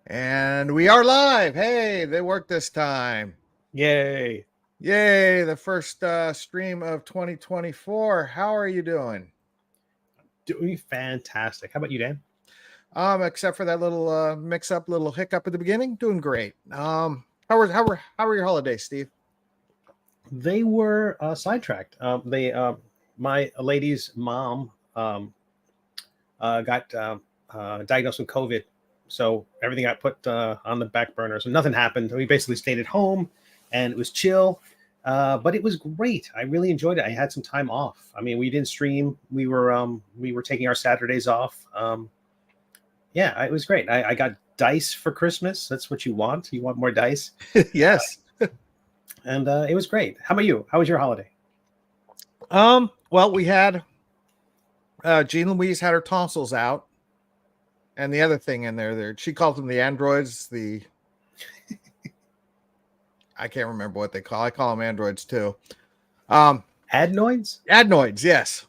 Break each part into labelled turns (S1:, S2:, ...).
S1: And we are live. Hey, they worked this time.
S2: Yay.
S1: Yay, the first stream of 2024. How are you doing?
S2: Doing fantastic. How about you, Dan?
S1: Except for that little mix-up, little hiccup at the beginning, doing great. How were your holidays, Steve?
S2: They were sidetracked. My lady's mom got diagnosed with COVID, so everything got put on the back burner. So nothing happened. We basically stayed at home, and it was chill. But it was great. I really enjoyed it. I had some time off. I mean, we didn't stream. We were taking our Saturdays off. Yeah, it was great. I got dice for Christmas. That's what you want. You want more dice?
S1: Yes.
S2: And it was great. How about you? How was your holiday?
S1: Well, we had Jean Louise had her tonsils out, and the other thing in there, she called them the androids. I can't remember what they call. I call them androids too.
S2: Adenoids?
S1: Adenoids, yes.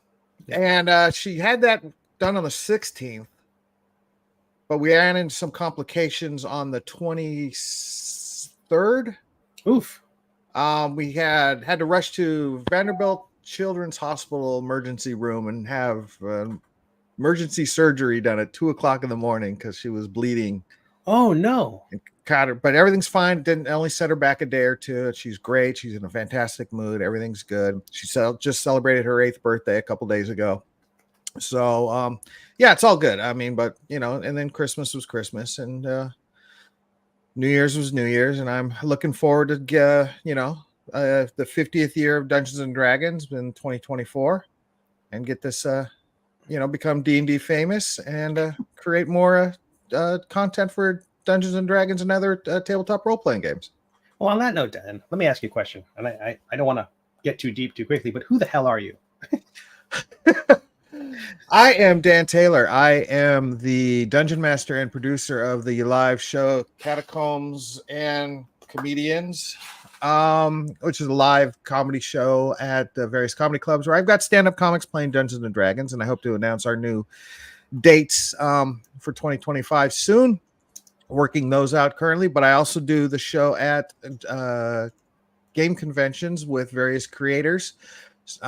S1: And she had that done on the 16th, but we ran into some complications on the 23rd.
S2: Oof.
S1: We had to rush to Vanderbilt Children's Hospital emergency room and have emergency surgery done at 2:00 in the morning because she was bleeding.
S2: Oh no!
S1: And caught her, but everything's fine. Didn't only set her back a day or two. She's great. She's in a fantastic mood. Everything's good. She just celebrated her 8th birthday a couple days ago. So yeah, it's all good. I mean, but and then Christmas was Christmas, and New Year's was New Year's, and I'm looking forward to the 50th year of Dungeons and Dragons in 2024, and get this become D&D famous and create more content for Dungeons and Dragons and other tabletop role-playing games.
S2: Well, on that note, Dan, let me ask you a question, and I don't want to get too deep too quickly, but who the hell are you?
S1: I am Dan Taylor. I am the dungeon master and producer of the live show Catacombs and Comedians, which is a live comedy show at the various comedy clubs where I've got stand-up comics playing Dungeons and Dragons, and I hope to announce our new dates for 2025 soon. Working those out currently, but I also do the show at game conventions with various creators. It's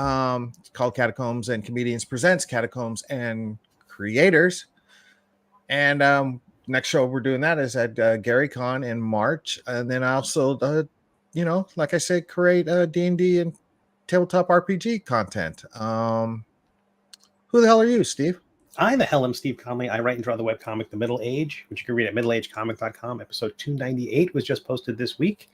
S1: called Catacombs and Comedians Presents Catacombs and Creators. And next show we're doing that is at Gary Con in March. And then I also, like I said, create D&D and tabletop RPG content. Who the hell are you, Steve?
S2: I the hell am Steve Conley. I write and draw the webcomic The Middle Age, which you can read at middleagecomic.com. Episode 298 was just posted this week.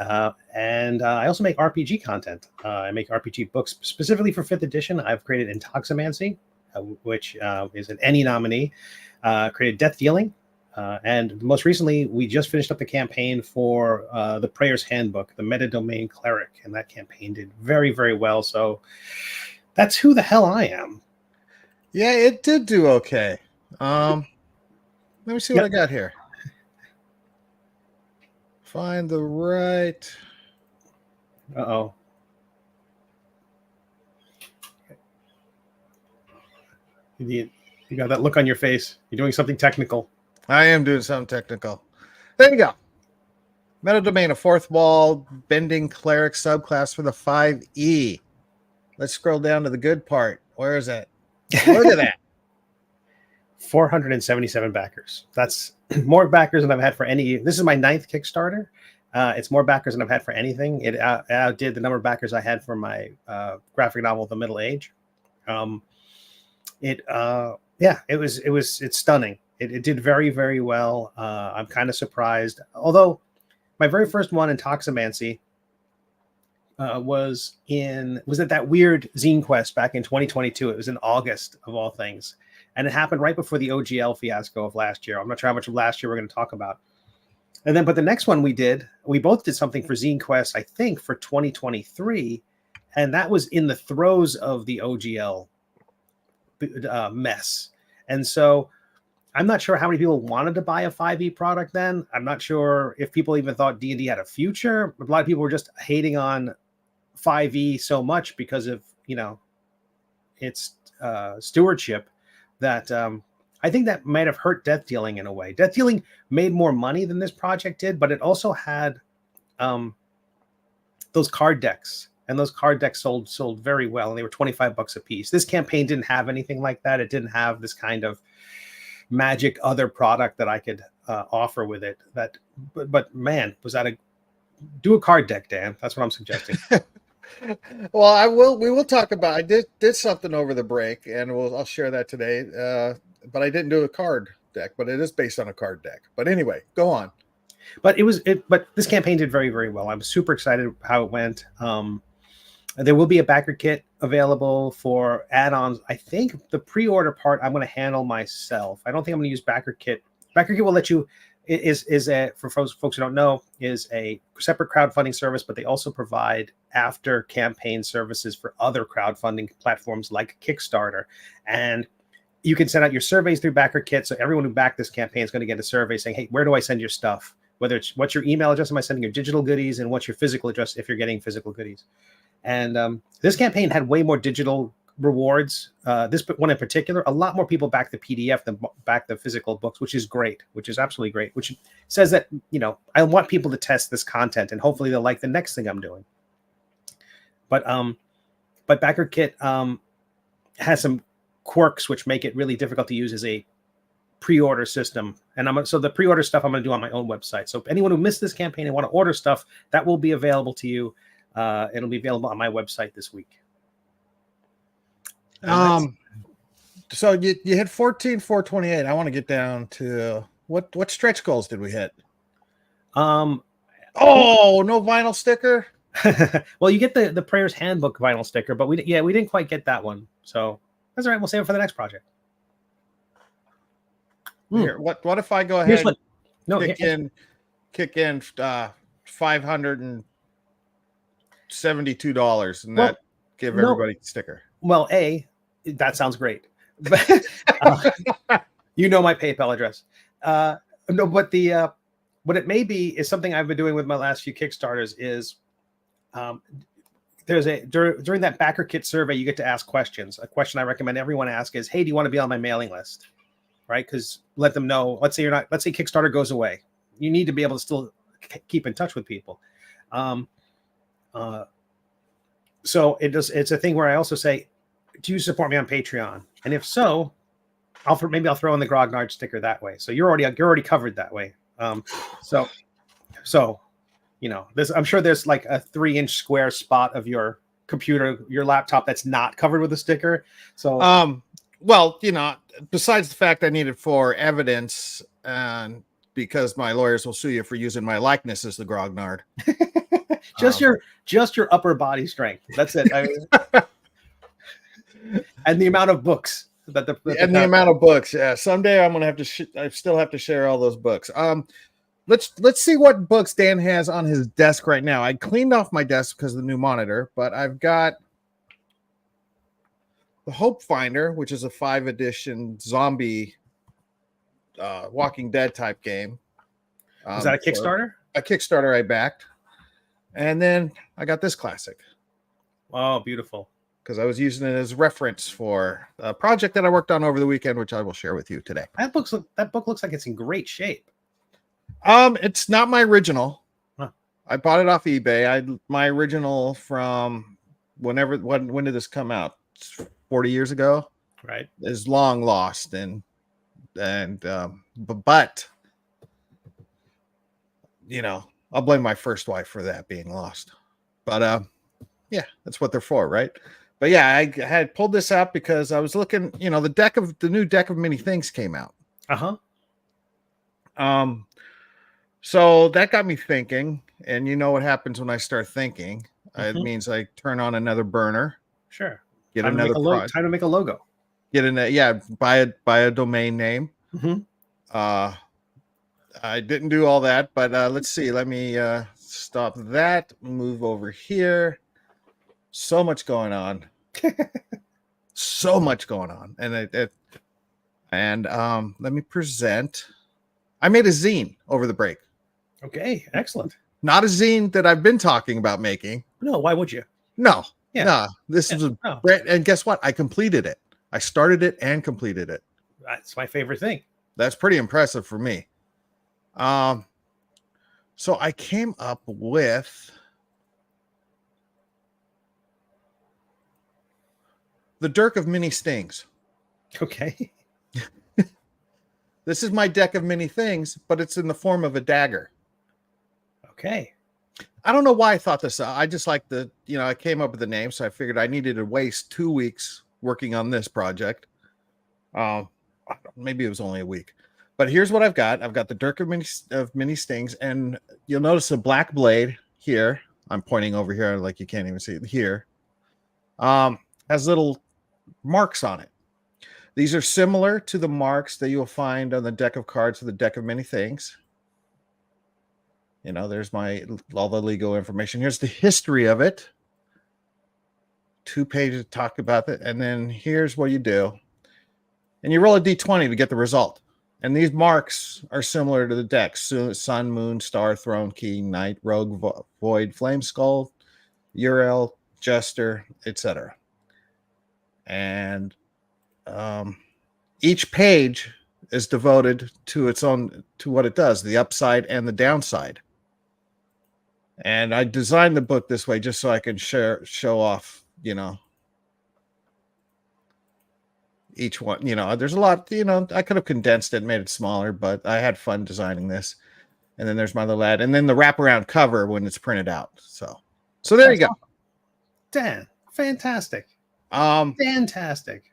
S2: And I also make RPG content. I make RPG books specifically for 5th edition. I've created Intoximancy, which is an ENnie nominee. Created Death Dealing. And most recently, we just finished up the campaign for the Prayer's Handbook, the Metadomain Cleric. And that campaign did very, very well. So that's who the hell I am.
S1: Yeah, it did do okay. Let me see what I got here. Find the right.
S2: Uh-oh. You got that look on your face. You're doing something technical.
S1: I am doing something technical. There you go. Metadomain, a 4th wall bending cleric subclass for the 5e. Let's scroll down to the good part. Where is it? Look at that.
S2: 477 backers. That's more backers than I've had for any. This is my 9th Kickstarter. It's more backers than I've had for anything. It outdid the number of backers I had for my graphic novel, The Middle Age. It's stunning. It did very, very well. I'm kind of surprised. Although my very first one, Intoximancy, was at that weird Zine Quest back in 2022. It was in August of all things. And it happened right before the OGL fiasco of last year. I'm not sure how much of last year we're going to talk about. But the next one we both did something for Zine Quest, I think, for 2023. And that was in the throes of the OGL mess. And so I'm not sure how many people wanted to buy a 5e product then. I'm not sure if people even thought D&D had a future. A lot of people were just hating on 5e so much because of its stewardship that I think that might have hurt Death Dealing in a way. Death Dealing made more money than this project did, but it also had those card decks, and those card decks sold very well, and they were $25 a piece. This campaign didn't have anything like that. It didn't have this kind of magic other product that I could offer with it. But man, do a card deck, Dan. That's what I'm suggesting.
S1: Well, we will talk about. I did something over the break, and I'll share that today. But I didn't do a card deck, but it is based on a card deck. But anyway, go on.
S2: But but this campaign did very, very well. I was super excited how it went. There will be a backer kit available for add-ons. I think the pre-order part I'm going to handle myself. I don't think I'm going to use backer kit. Backer kit will let you for folks who don't know, is a separate crowdfunding service, but they also provide after campaign services for other crowdfunding platforms like Kickstarter. And you can send out your surveys through backer kit. So everyone who backed this campaign is going to get a survey saying, hey, where do I send your stuff? Whether it's what's your email address, am I sending your digital goodies, and what's your physical address if you're getting physical goodies. And this campaign had way more digital rewards. This one in particular, a lot more people back the PDF than back the physical books, which is great, which is absolutely great, which says that, I want people to test this content and hopefully they'll like the next thing I'm doing. But Backer Kit has some quirks which make it really difficult to use as a pre-order system. And so the pre-order stuff I'm going to do on my own website. So anyone who missed this campaign and want to order stuff, that will be available to you. It'll be available on my website this week.
S1: So you hit 14,428. I want to get down to what stretch goals did we hit? No vinyl sticker.
S2: Well, you get the Prayers Handbook vinyl sticker, but we didn't quite get that one. So that's all right. We'll save it for the next project.
S1: Here, what if I go ahead
S2: and
S1: kick in $572 and that give everybody a sticker?
S2: Well, that sounds great. My PayPal address. No, but what it may be is something I've been doing with my last few Kickstarters is during that backer kit survey, you get to ask questions. A question I recommend everyone ask is, hey, do you want to be on my mailing list? Right? Because let them know, let's say Kickstarter goes away. You need to be able to still keep in touch with people. So it's a thing where I also say, do you support me on Patreon? And if so, I'll throw in the Grognard sticker that way. So you're already covered that way. So I'm sure there's like a 3-inch square spot of your computer, your laptop that's not covered with a sticker. So
S1: besides the fact I need it for evidence, and because my lawyers will sue you for using my likeness as the Grognard.
S2: just your upper body strength. That's it. And the amount of books the
S1: amount of books. Yeah, someday I'm gonna have to. I still have to share all those books. Let's see what books Dan has on his desk right now. I cleaned off my desk because of the new monitor, but I've got the Hope Finder, which is a 5-edition zombie Walking Dead type game.
S2: Is that a Kickstarter?
S1: A Kickstarter I backed. And then I got this classic.
S2: Oh, beautiful.
S1: Because I was using it as reference for a project that I worked on over the weekend, which I will share with you today.
S2: That book looks like it's in great shape.
S1: It's not my original.
S2: Huh.
S1: I bought it off eBay. My original from when did this come out? 40 years ago.
S2: Right.
S1: Is long lost but I'll blame my first wife for that being lost. But that's what they're for, right? But yeah, I had pulled this out because I was looking, the new deck of many things came out.
S2: Uh-huh.
S1: So that got me thinking, and you know what happens when I start thinking. It means I turn on another burner.
S2: Sure.
S1: Get
S2: time
S1: another
S2: time to make a logo.
S1: Buy a domain name.
S2: Mm-hmm.
S1: I didn't do all that, but let's see. Let me stop that. Move over here. So much going on. So much going on. And let me present. I made a zine over the break.
S2: Okay, excellent.
S1: Not a zine that I've been talking about making.
S2: No, why would you?
S1: No,
S2: Yeah.
S1: no. This
S2: Yeah.
S1: is a
S2: No,
S1: and guess what? I completed it. I started it and completed it.
S2: that's my favorite thing.
S1: That's pretty impressive for me. Um, so I came up with the Dirk of Many Stings.
S2: Okay.
S1: This is my deck of many things, but it's in the form of a dagger.
S2: Okay.
S1: I don't know why I thought this. I just like I came up with the name, so I figured I needed to waste 2 weeks working on this project. Maybe it was only a week, but here's what I've got. I've got the Dirk of many Stings, and you'll notice a black blade here. I'm pointing over here, like you can't even see it here. Has little marks on it. These are similar to the marks that you'll find on the deck of cards for the Deck of Many Things. There's all the legal information. Here's the history of it. 2 pages to talk about it. And then here's what you do. And you roll a d20 to get the result. And these marks are similar to the deck. Sun, Moon, Star, Throne, Key, Knight, Rogue, Void, Flame Skull, Uriel, Jester, etc. And each page is devoted to what it does, the upside and the downside. And I designed the book this way just so I can show off, each one. There's a lot, I could have condensed it and made it smaller, but I had fun designing this. And then there's my little ad, and then the wraparound cover when it's printed out. So there you go.
S2: Awesome. Dan, fantastic. Fantastic.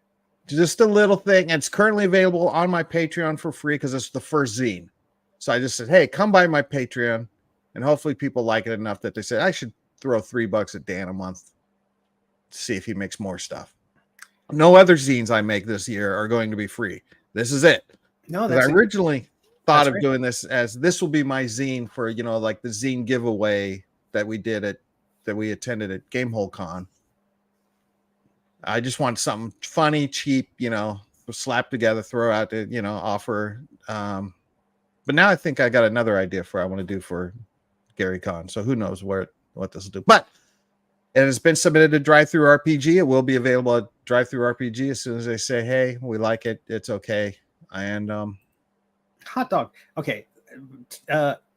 S1: Just a little thing. It's currently available on my Patreon for free because it's the first zine. So I just said, hey, come by my Patreon, and hopefully people like it enough that they say I should throw $3 at Dan a month to see if he makes more stuff. No other zines I make this year are going to be free. This is it.
S2: No,
S1: I originally thought of
S2: great.
S1: doing this as this will be my zine for, like the zine giveaway that we attended at Gamehole Con. I just want something funny, cheap, slap together, throw out to, offer. But now I think I got another idea for I want to do for Gary Con. So who knows what this will do. But it has been submitted to Drive Through RPG. It will be available at Drive Through RPG as soon as they say, hey, we like it. It's okay. And
S2: hot dog. Okay.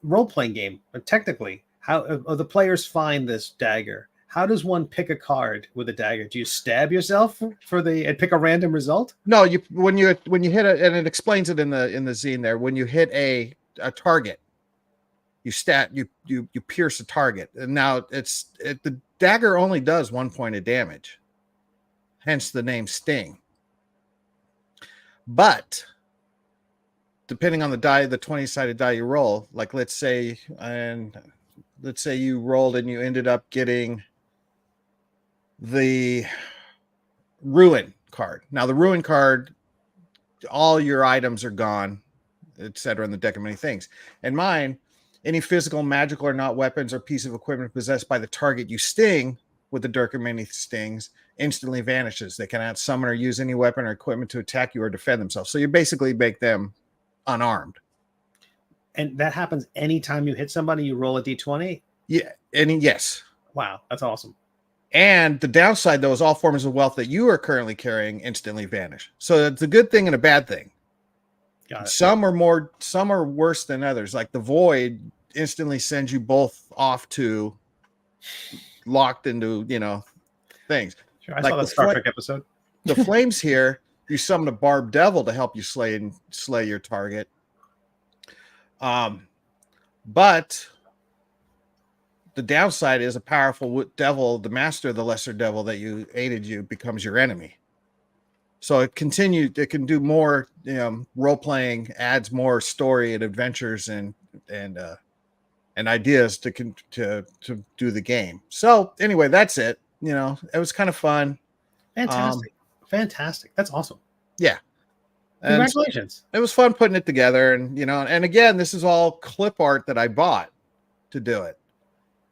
S2: Role-playing game. Technically, how the players find this dagger? How does one pick a card with a dagger? Do you stab yourself and pick a random result?
S1: No, when you hit it, and it explains it in the zine there. When you hit a target, you pierce a target, and now the dagger only does 1 point of damage, hence the name Sting. But depending on the die, the 20-sided die you roll, like let's say you rolled and you ended up getting the Ruin card. Now the Ruin card, all your items are gone, etc. in the Deck of Many Things. And mine, any physical, magical, or not weapons or piece of equipment possessed by the target you sting with the Dirk of Many Stings instantly vanishes. They cannot summon or use any weapon or equipment to attack you or defend themselves. So you basically make them unarmed.
S2: And that happens anytime you hit somebody, you roll a d20?
S1: Yeah, yes.
S2: Wow, that's awesome.
S1: And the downside, though, is all forms of wealth that you are currently carrying instantly vanish. So it's a good thing and a bad thing.
S2: Got it.
S1: Some are worse than others. Like the Void instantly sends you both off to locked into, things.
S2: Sure, I
S1: like
S2: saw the Star Trek episode.
S1: The flames here, you summon a Barb Devil to help you slay your target. But the downside is a powerful devil, the master of the lesser devil that you aided you, becomes your enemy. So it can do more role playing, adds more story and adventures and ideas to do the game. So anyway, that's it. It was kind of fun.
S2: Fantastic. That's awesome.
S1: Yeah.
S2: Congratulations.
S1: It was fun putting it together, and again, this is all clip art that I bought to do it.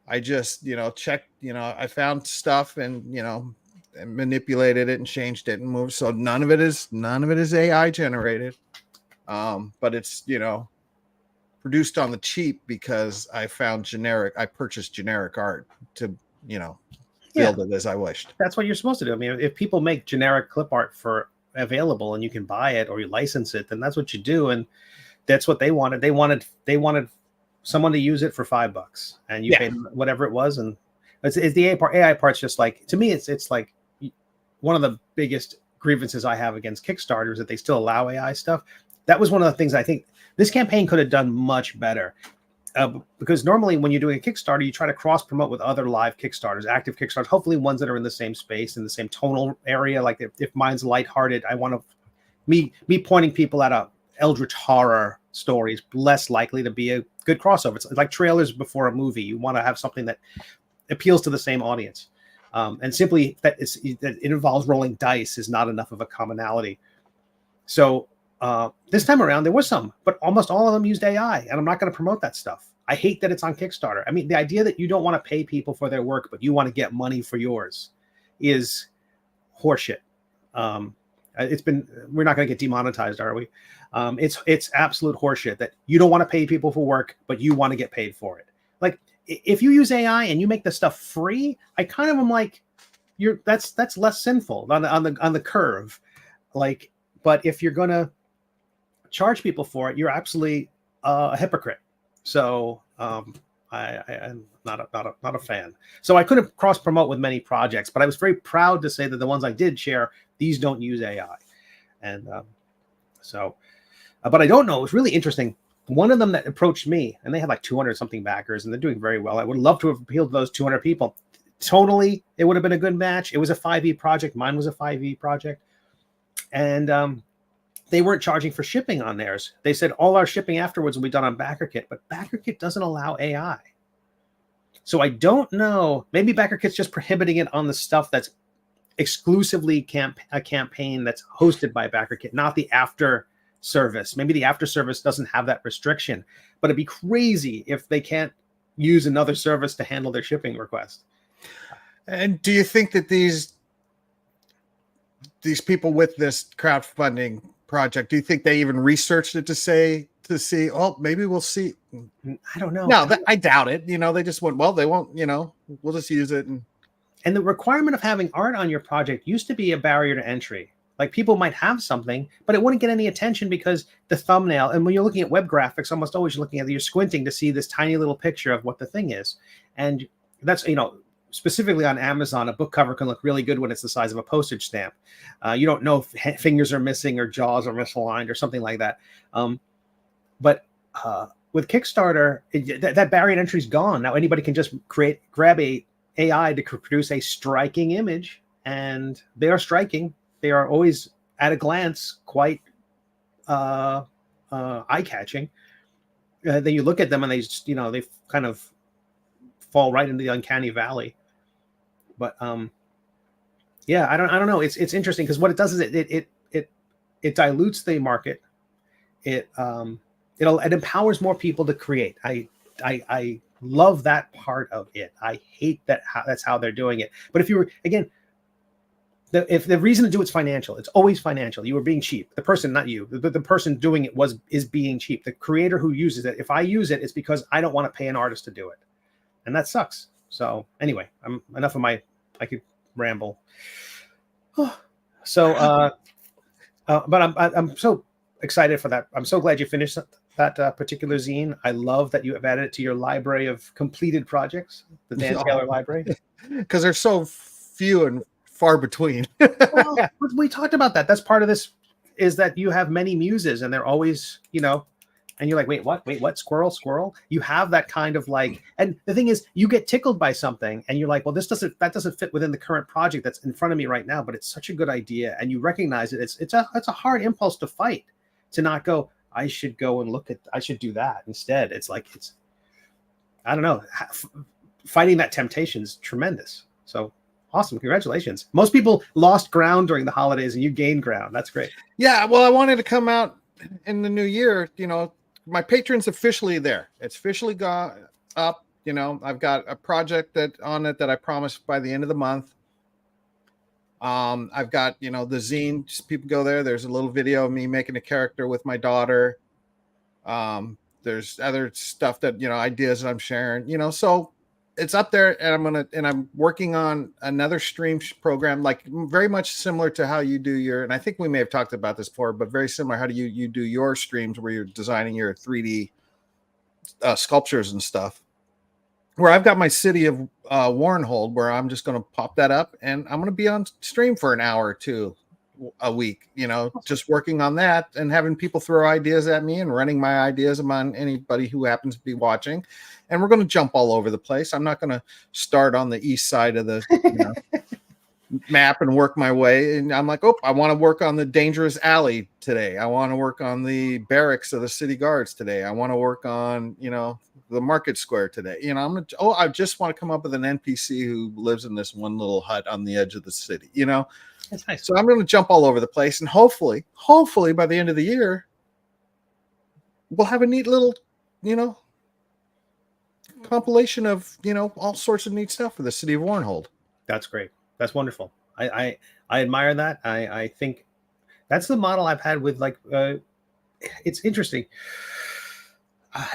S1: I just, checked, I found stuff and manipulated it and changed it and moved. So none of it is AI generated. But it's, produced on the cheap because I purchased generic art to, build it as I wished.
S2: That's what you're supposed to do. I mean, if people make generic clip art for available and you can buy it or you license it, then that's what you do. And that's what they wanted. They wanted someone to use it for $5, and you paid whatever it was. And it's the AI part's just like, to me, it's like one of the biggest grievances I have against Kickstarter is that they still allow AI stuff. That was one of the things I think this campaign could have done much better. Because normally when you're doing a Kickstarter, you try to cross promote with other live Kickstarters, active Kickstarters, hopefully ones that are in the same space, in the same tonal area. Like if mine's lighthearted, I want to me pointing people at a eldritch horror story is less likely to be a good crossover. It's like trailers before a movie. You want to have something that appeals to the same audience. And simply that it involves rolling dice is not enough of a commonality. So this time around, there was some, but almost all of them used AI, and I'm not going to promote that stuff. I hate that it's on Kickstarter. I mean, the idea that you don't want to pay people for their work, but you want to get money for yours is horseshit. We're not going to get demonetized, are we? It's absolute horseshit that you don't want to pay people for work, but you want to get paid for it. Like if you use AI and you make the stuff free, I kind of am like, that's less sinful on the curve. Like, but if you're going to charge people for it, you're absolutely a hypocrite. So I'm not a fan. So I couldn't cross promote with many projects, but I was very proud to say that the ones I did share, these don't use AI. And but I don't know. It was really interesting. One of them that approached me, and they had like 200 something backers, and they're doing very well. I would love to have appealed to those 200 people. Tonally, it would have been a good match. It was a 5e project. Mine was a 5e project. And they weren't charging for shipping on theirs. They said all our shipping afterwards will be done on BackerKit, but BackerKit doesn't allow AI. So I don't know. Maybe BackerKit's just prohibiting it on the stuff that's exclusively a campaign that's hosted by BackerKit, not the after service. Maybe the after service doesn't have that restriction, but it'd be crazy if they can't use another service to handle their shipping request.
S1: And do you think that these people with this crowdfunding project, do you think they even researched it to see, oh, maybe we'll see?
S2: I don't know.
S1: No, I doubt it. They just went, well, they won't, we'll just use it.
S2: And the requirement of having art on your project used to be a barrier to entry. Like people might have something, but it wouldn't get any attention because the thumbnail, and when you're looking at web graphics, almost always you're looking at, you're squinting to see this tiny little picture of what the thing is. And that's, specifically on Amazon, a book cover can look really good when it's the size of a postage stamp. You don't know if fingers are missing or jaws are misaligned or something like that. But with Kickstarter, that barrier to entry is gone. Now anybody can just grab a AI to produce a striking image, and they are striking. They are always at a glance quite eye-catching. Then you look at them and they just, they kind of fall right into the uncanny valley. But yeah, I don't know. It's interesting because what it does is it dilutes the market. It empowers more people to create. I love that part of it. I hate that's how they're doing it. But if you were, again, if the reason to do it's financial, it's always financial. You were being cheap. The person, not you, the person doing it is being cheap. The creator who uses it, if I use it, it's because I don't want to pay an artist to do it, and that sucks. So anyway, I could ramble. So, but I'm so excited for that. I'm so glad you finished that particular zine. I love that you have added it to your library of completed projects, the Dan Taylor library,
S1: because they're so few and far between.
S2: Well, we talked about that. That's part of this, is that you have many muses, and they're always, and you're like, wait, what? Squirrel. You have that kind of like, and the thing is, you get tickled by something, and you're like, well, that doesn't fit within the current project that's in front of me right now, but it's such a good idea, and you recognize it. It's a hard impulse to fight, to not go, I should go and I should do that instead. It's like, I don't know, fighting that temptation is tremendous. So awesome. Congratulations. Most people lost ground during the holidays and you gained ground. That's great.
S1: Yeah. Well, I wanted to come out in the new year. My Patreon's officially there. It's officially gone up. I've got a project on it that I promised by the end of the month. I've got, the zine, just people go there. There's a little video of me making a character with my daughter. There's other stuff that, ideas that I'm sharing, so it's up there, and I'm working on another stream program, like very much similar to how you do your, and I think we may have talked about this before, but very similar. How do you do your streams where you're designing your 3D sculptures and stuff? Where I've got my city of Warrenhold, where I'm just going to pop that up, and I'm going to be on stream for an hour or two a week, just working on that and having people throw ideas at me and running my ideas among anybody who happens to be watching. And we're going to jump all over the place. I'm not going to start on the east side of the map and work my way. And I'm like, oh, I want to work on the dangerous alley today. I want to work on the barracks of the city guards today. I want to work on, the market square today. I just want to come up with an NPC who lives in this one little hut on the edge of the city,
S2: That's nice.
S1: So I'm going to jump all over the place, and hopefully by the end of the year, we'll have a neat little, compilation of, all sorts of neat stuff for the city of Warrenhold.
S2: That's great. That's wonderful. I admire that. I think that's the model I've had with it's interesting.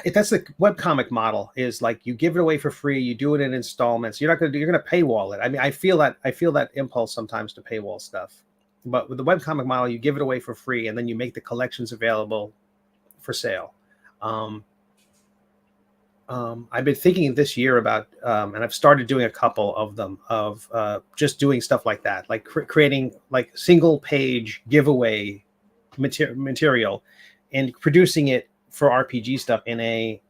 S2: That's the webcomic model, is like you give it away for free, you do it in installments. You're going to paywall it. I mean, I feel that impulse sometimes to paywall stuff, but with the webcomic model, you give it away for free, and then you make the collections available for sale. I've been thinking this year about, and I've started doing a couple of them, of just doing stuff like that, like creating like single page giveaway material and producing it for RPG stuff in a,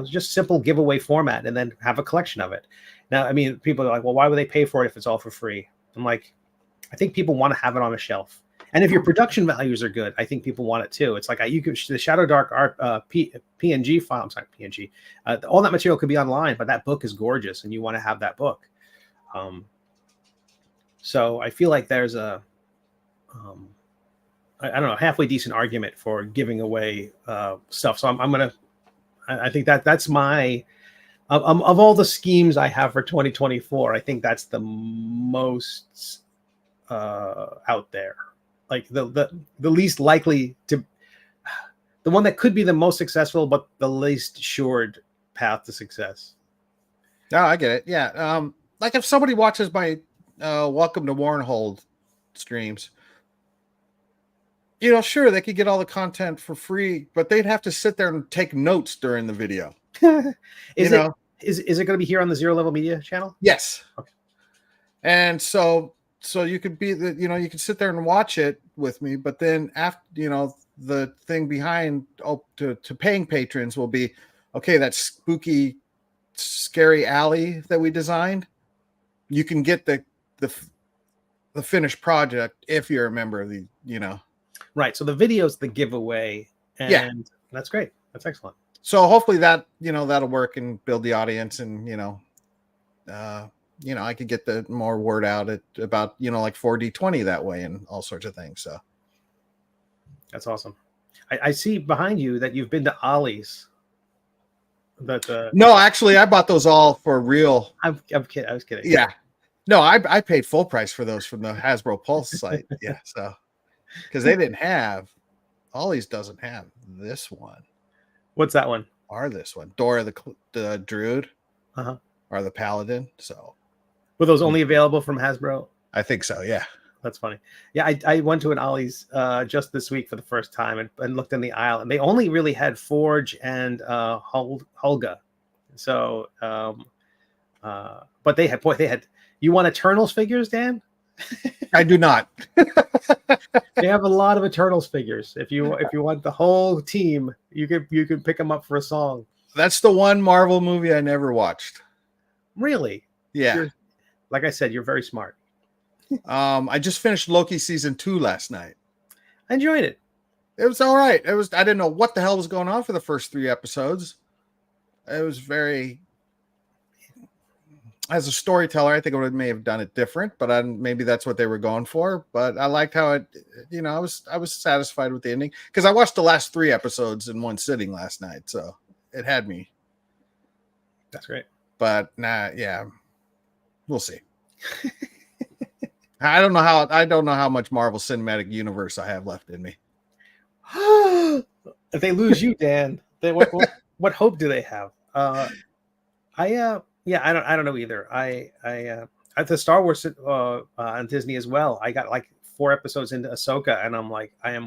S2: just simple giveaway format, and then have a collection of it. Now, I mean, people are like, well, why would they pay for it if it's all for free? I'm like, I think people want to have it on a shelf. And if your production values are good, I think people want it too. It's like the Shadow Dark art PNG file. I'm sorry, PNG. All that material could be online, but that book is gorgeous, and you want to have that book. So I feel like there's a, I don't know, halfway decent argument for giving away stuff. So I think that's my, of all the schemes I have for 2024, I think that's the most out there. Like the least likely to, the one that could be the most successful, but the least assured path to success.
S1: No, I get it. Yeah. Like if somebody watches my Welcome to Warrenhold streams, sure, they could get all the content for free, but they'd have to sit there and take notes during the video.
S2: Is it going to be here on the Zero Level Media channel?
S1: Yes.
S2: Okay.
S1: And so you could be you could sit there and watch it with me, but then after, the thing behind to paying patrons will be, okay, that spooky, scary alley that we designed, you can get the finished project if you're a member of the,
S2: Right. So the video's the giveaway, and that's great. That's excellent.
S1: So hopefully that, that'll work and build the audience, and, I could get the more word out about, like 4D20 that way and all sorts of things. So
S2: that's awesome. I see behind you that you've been to Ollie's.
S1: No, actually, I bought those all for real.
S2: I'm kidding. I was kidding.
S1: Yeah. No, I paid full price for those from the Hasbro Pulse site. Yeah. So, because they didn't have, Ollie's doesn't have this one.
S2: What's that one?
S1: Or this one, Dora the Druid, or the Paladin. So,
S2: were those only available from Hasbro?
S1: I think so. Yeah.
S2: That's funny. Yeah, I went to an Ollie's just this week for the first time and looked in the aisle, and they only really had Forge and Hulga. So, but they had. You want Eternals figures, Dan?
S1: I do not.
S2: They have a lot of Eternals figures. If you want the whole team, you can pick them up for a song.
S1: That's the one Marvel movie I never watched.
S2: Really?
S1: Yeah.
S2: Like I said, you're very smart.
S1: I just finished Loki season 2 last night.
S2: I enjoyed it.
S1: It was all right. I didn't know what the hell was going on for the first 3 episodes. It was very, as a storyteller, I think I may have done it different, but maybe that's what they were going for. But I liked how it, I was satisfied with the ending, because I watched the last 3 episodes in one sitting last night, so it had me.
S2: That's great.
S1: But yeah, we'll see. I don't know how much Marvel Cinematic Universe I have left in me.
S2: If they lose you, Dan, what hope do they have? Yeah, I don't know either. I at the Star Wars on Disney as well. I got like 4 episodes into Ahsoka, and I'm like, I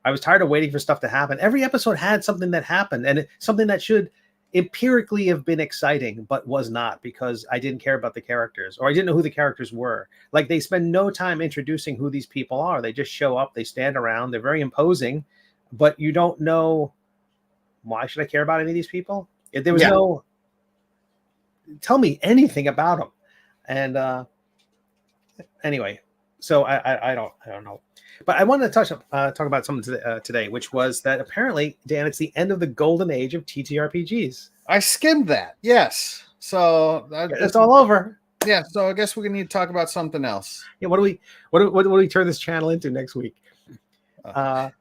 S2: was tired of waiting for stuff to happen. Every episode had something that happened, and something that should empirically have been exciting, but was not because I didn't care about the characters or I didn't know who the characters were. Like they spend no time introducing who these people are. They just show up, they stand around, they're very imposing, but you don't know why should I care about any of these people? If there was no tell me anything about them. And anyway, so I don't know. But I wanted to talk about something today, which was that apparently, Dan, it's the end of the golden age of TTRPGs.
S1: I skimmed that. Yes. So
S2: it's all over.
S1: Yeah. So I guess we need to talk about something else.
S2: Yeah. What do we turn this channel into next week? I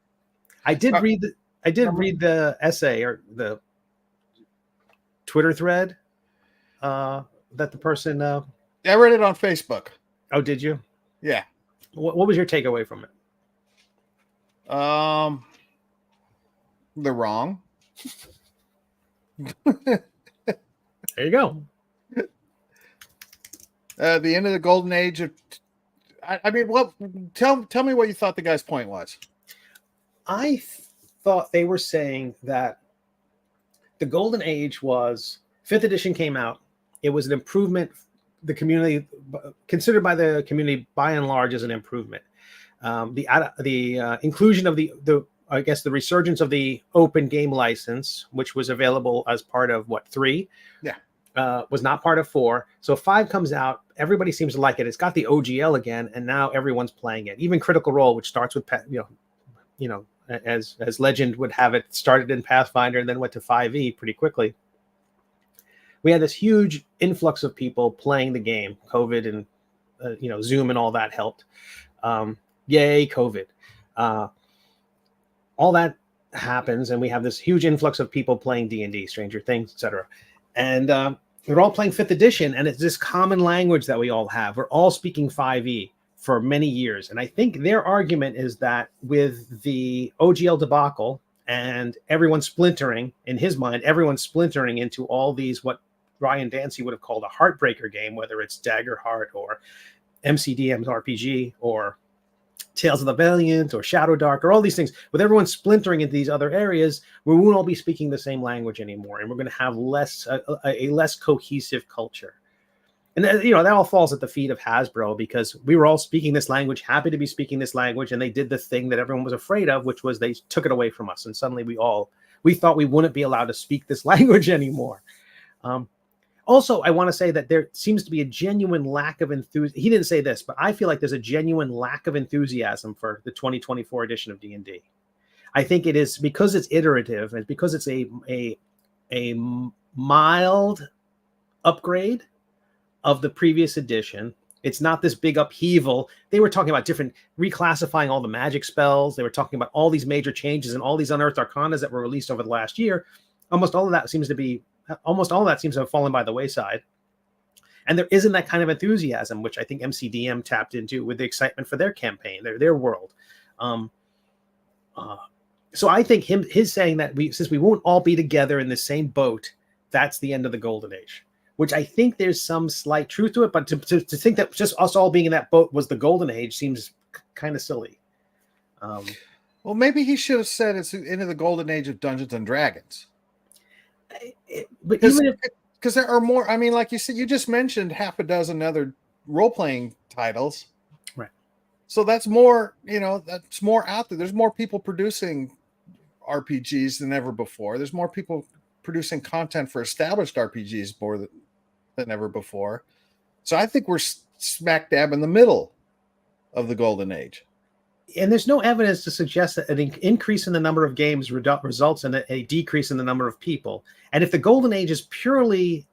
S2: did read the essay or the Twitter thread that the person. I
S1: read it on Facebook.
S2: Oh, did you?
S1: Yeah.
S2: What was your takeaway from it?
S1: They're wrong.
S2: There you go.
S1: The end of the golden age of. I mean, what? Tell me what you thought the guy's point was.
S2: I thought they were saying that the golden age was 5th edition came out. It was an improvement. The community considered by the community by and large as an improvement. The inclusion of the I guess the resurgence of the open game license, which was available as part of 3, was not part of 4. So 5 comes out, everybody seems to like it. It's got the OGL again, and now everyone's playing it. Even Critical Role, which starts with as legend would have it, started in Pathfinder and then went to 5e pretty quickly. We had this huge influx of people playing the game. COVID and Zoom and all that helped. Yay, COVID. All that happens, and we have this huge influx of people playing D&D, Stranger Things, etc. And they're all playing 5th edition, and it's this common language that we all have. We're all speaking 5e for many years. And I think their argument is that with the OGL debacle and everyone splintering, in his mind, everyone's splintering into all these what Ryan Dancy would have called a heartbreaker game, whether it's Daggerheart or MCDM's RPG or Tales of the Valiant or Shadow Dark or all these things, with everyone splintering into these other areas, we won't all be speaking the same language anymore, and we're going to have a less cohesive culture. And that all falls at the feet of Hasbro, because we were all speaking this language, happy to be speaking this language, and they did the thing that everyone was afraid of, which was they took it away from us, and suddenly we thought we wouldn't be allowed to speak this language anymore. Also, I want to say that there seems to be a genuine lack of enthusiasm. He didn't say this, but I feel like there's a genuine lack of enthusiasm for the 2024 edition of D&D. I think it is because it's iterative, and because it's a mild upgrade of the previous edition. It's not this big upheaval. They were talking about reclassifying all the magic spells. They were talking about all these major changes and all these unearthed arcanas that were released over the last year. Almost all of that seems to have fallen by the wayside. And there isn't that kind of enthusiasm, which I think MCDM tapped into with the excitement for their campaign, their world. So I think his saying that since we won't all be together in the same boat, that's the end of the golden age, which I think there's some slight truth to it. But to think that just us all being in that boat was the golden age seems kind of silly.
S1: Well, maybe he should have said it's the end of the golden age of Dungeons and Dragons. Because there are more. I mean, like you said, you just mentioned half a dozen other role-playing titles,
S2: right?
S1: So that's more. That's more out there. There's more people producing RPGs than ever before. There's more people producing content for established RPGs more than ever before. So I think we're smack dab in the middle of the golden age.
S2: And there's no evidence to suggest that an increase in the number of games results in a decrease in the number of people. And if the golden age is purely,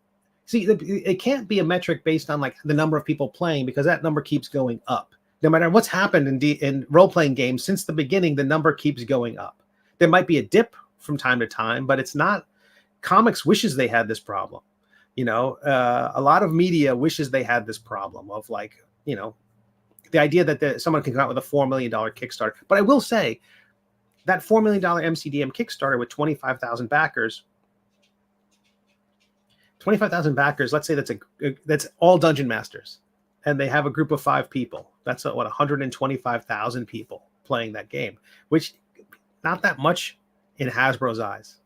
S2: it can't be a metric based on like the number of people playing, because that number keeps going up. No matter what's happened in role-playing games since the beginning, the number keeps going up. There might be a dip from time to time, but it's not. Comics wishes they had this problem. A lot of media wishes they had this problem of the idea that someone can come out with a $4 million Kickstarter. But I will say that $4 million MCDM Kickstarter with 25,000 backers, 25,000 backers. Let's say that's all dungeon masters, and they have a group of 5 people. That's what 125,000 people playing that game, which not that much in Hasbro's eyes.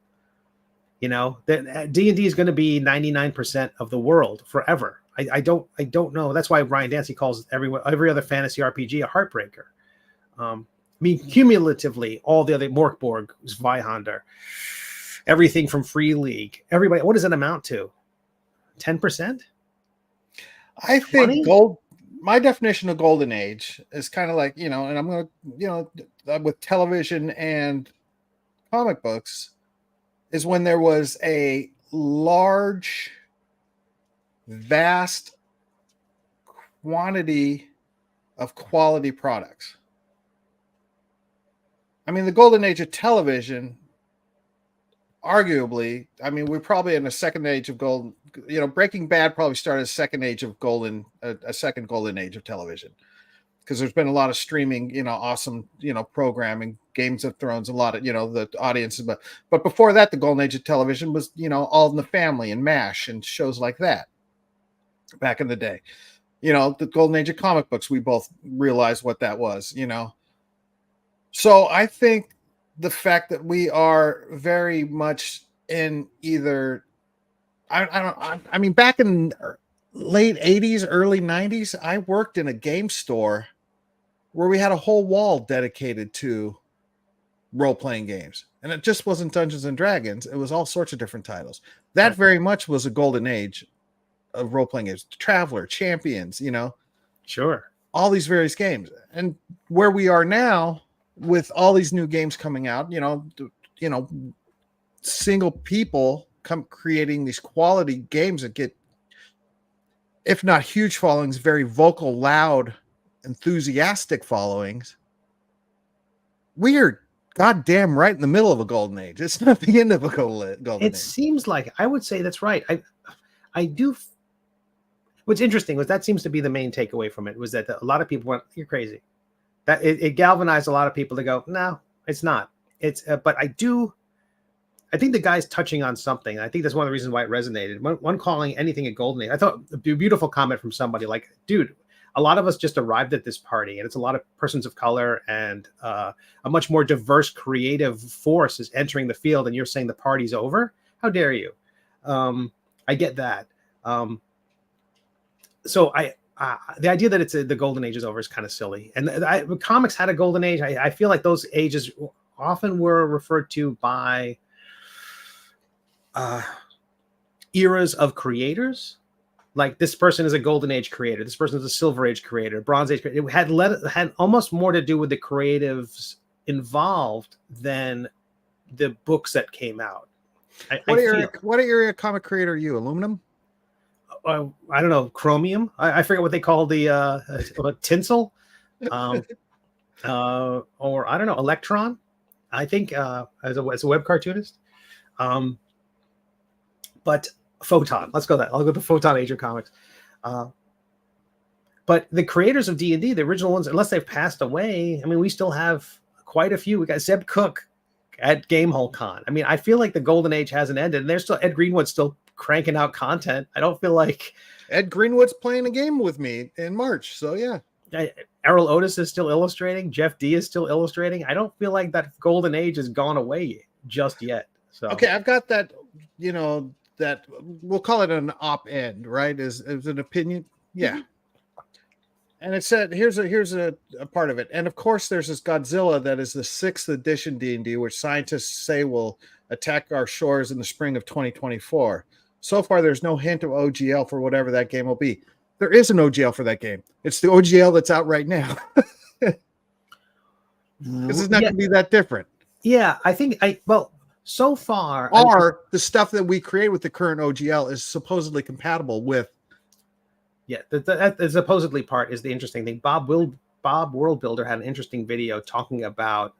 S2: You know, that D&D is going to be 99% of the world forever. I don't know. That's why Ryan Dancey calls every other fantasy RPG a heartbreaker. I mean, cumulatively, all the other Morkborg, Zweihander, everything from Free League, everybody. What does it amount to? 10%?
S1: I think my definition of golden age is kind of like, you know, and I'm going to, you know, with television and comic books, is when there was a large, vast quantity of quality products. I mean, the golden age of television, arguably, I mean, we're probably in a second age of golden, you know, Breaking Bad probably started a second age of golden, a second golden age of television, because there's been a lot of streaming, you know, awesome, you know, programming, Games of Thrones, a lot of, you know, the audiences, but before that, the golden age of television was, you know, All in the Family and MASH and shows like that back in the day. You know, the golden age of comic books, we both realized what that was, you know. So I think the fact that we are very much in either, I mean, back in late 80s, early 90s, I worked in a game store where we had a whole wall dedicated to role-playing games. And it just wasn't Dungeons and Dragons. It was all sorts of different titles. That very much was a golden age of role-playing games. Traveler, Champions, you know.
S2: Sure.
S1: All these various games. And where we are now, with all these new games coming out, you know, single people come creating these quality games that get, if not huge followings, very vocal, loud, enthusiastic followings. We are goddamn right in the middle of a golden age. It's not the end of a golden age.
S2: It seems like, I would say that's right. I do. What's interesting was that seems to be the main takeaway from it, was that a lot of people went, "You're crazy." That it galvanized a lot of people to go, "No, it's not." It's but I think the guy's touching on something. I think that's one of the reasons why it resonated. One calling anything a golden age. I thought a beautiful comment from somebody like, "Dude, a lot of us just arrived at this party, and it's a lot of persons of color and a much more diverse creative force is entering the field, and you're saying the party's over? How dare you?" I get that. So the idea that it's the golden age is over is kind of silly. And comics had a golden age. I feel like those ages often were referred to by eras of creators. Like, this person is a golden age creator. This person is a silver age creator, bronze age creator. It had almost more to do with the creatives involved than the books that came out.
S1: What area comic creator are you? Aluminum?
S2: I don't know, chromium. I forget what they call the tinsel, or I don't know, electron. I think as a web cartoonist, but photon. Let's go that. I'll go to photon age of comics. But the creators of D&D, the original ones, unless they've passed away, I mean, we still have quite a few. We got Zeb Cook at Gamehole Con. I mean, I feel like the golden age hasn't ended, and there's still Ed Greenwood's still cranking out content. I don't feel like
S1: Ed Greenwood's playing a game with me in March. So yeah.
S2: Errol Otis is still illustrating. Jeff D is still illustrating. I don't feel like that golden age has gone away just yet. So
S1: okay, I've got that, you know, that we'll call it an op-ed, right? Is an opinion. Yeah. Mm-hmm. And it said, here's a part of it. And of course, there's this Godzilla that is the 6th edition D&D, which scientists say will attack our shores in the spring of 2024. So far, there's no hint of OGL for whatever that game will be. There is an OGL for that game. It's the OGL that's out right now. This is not going to be that different.
S2: Yeah, I think so far.
S1: The stuff that we create with the current OGL is supposedly compatible with.
S2: Yeah, the supposedly part is the interesting thing. Bob Worldbuilder had an interesting video talking about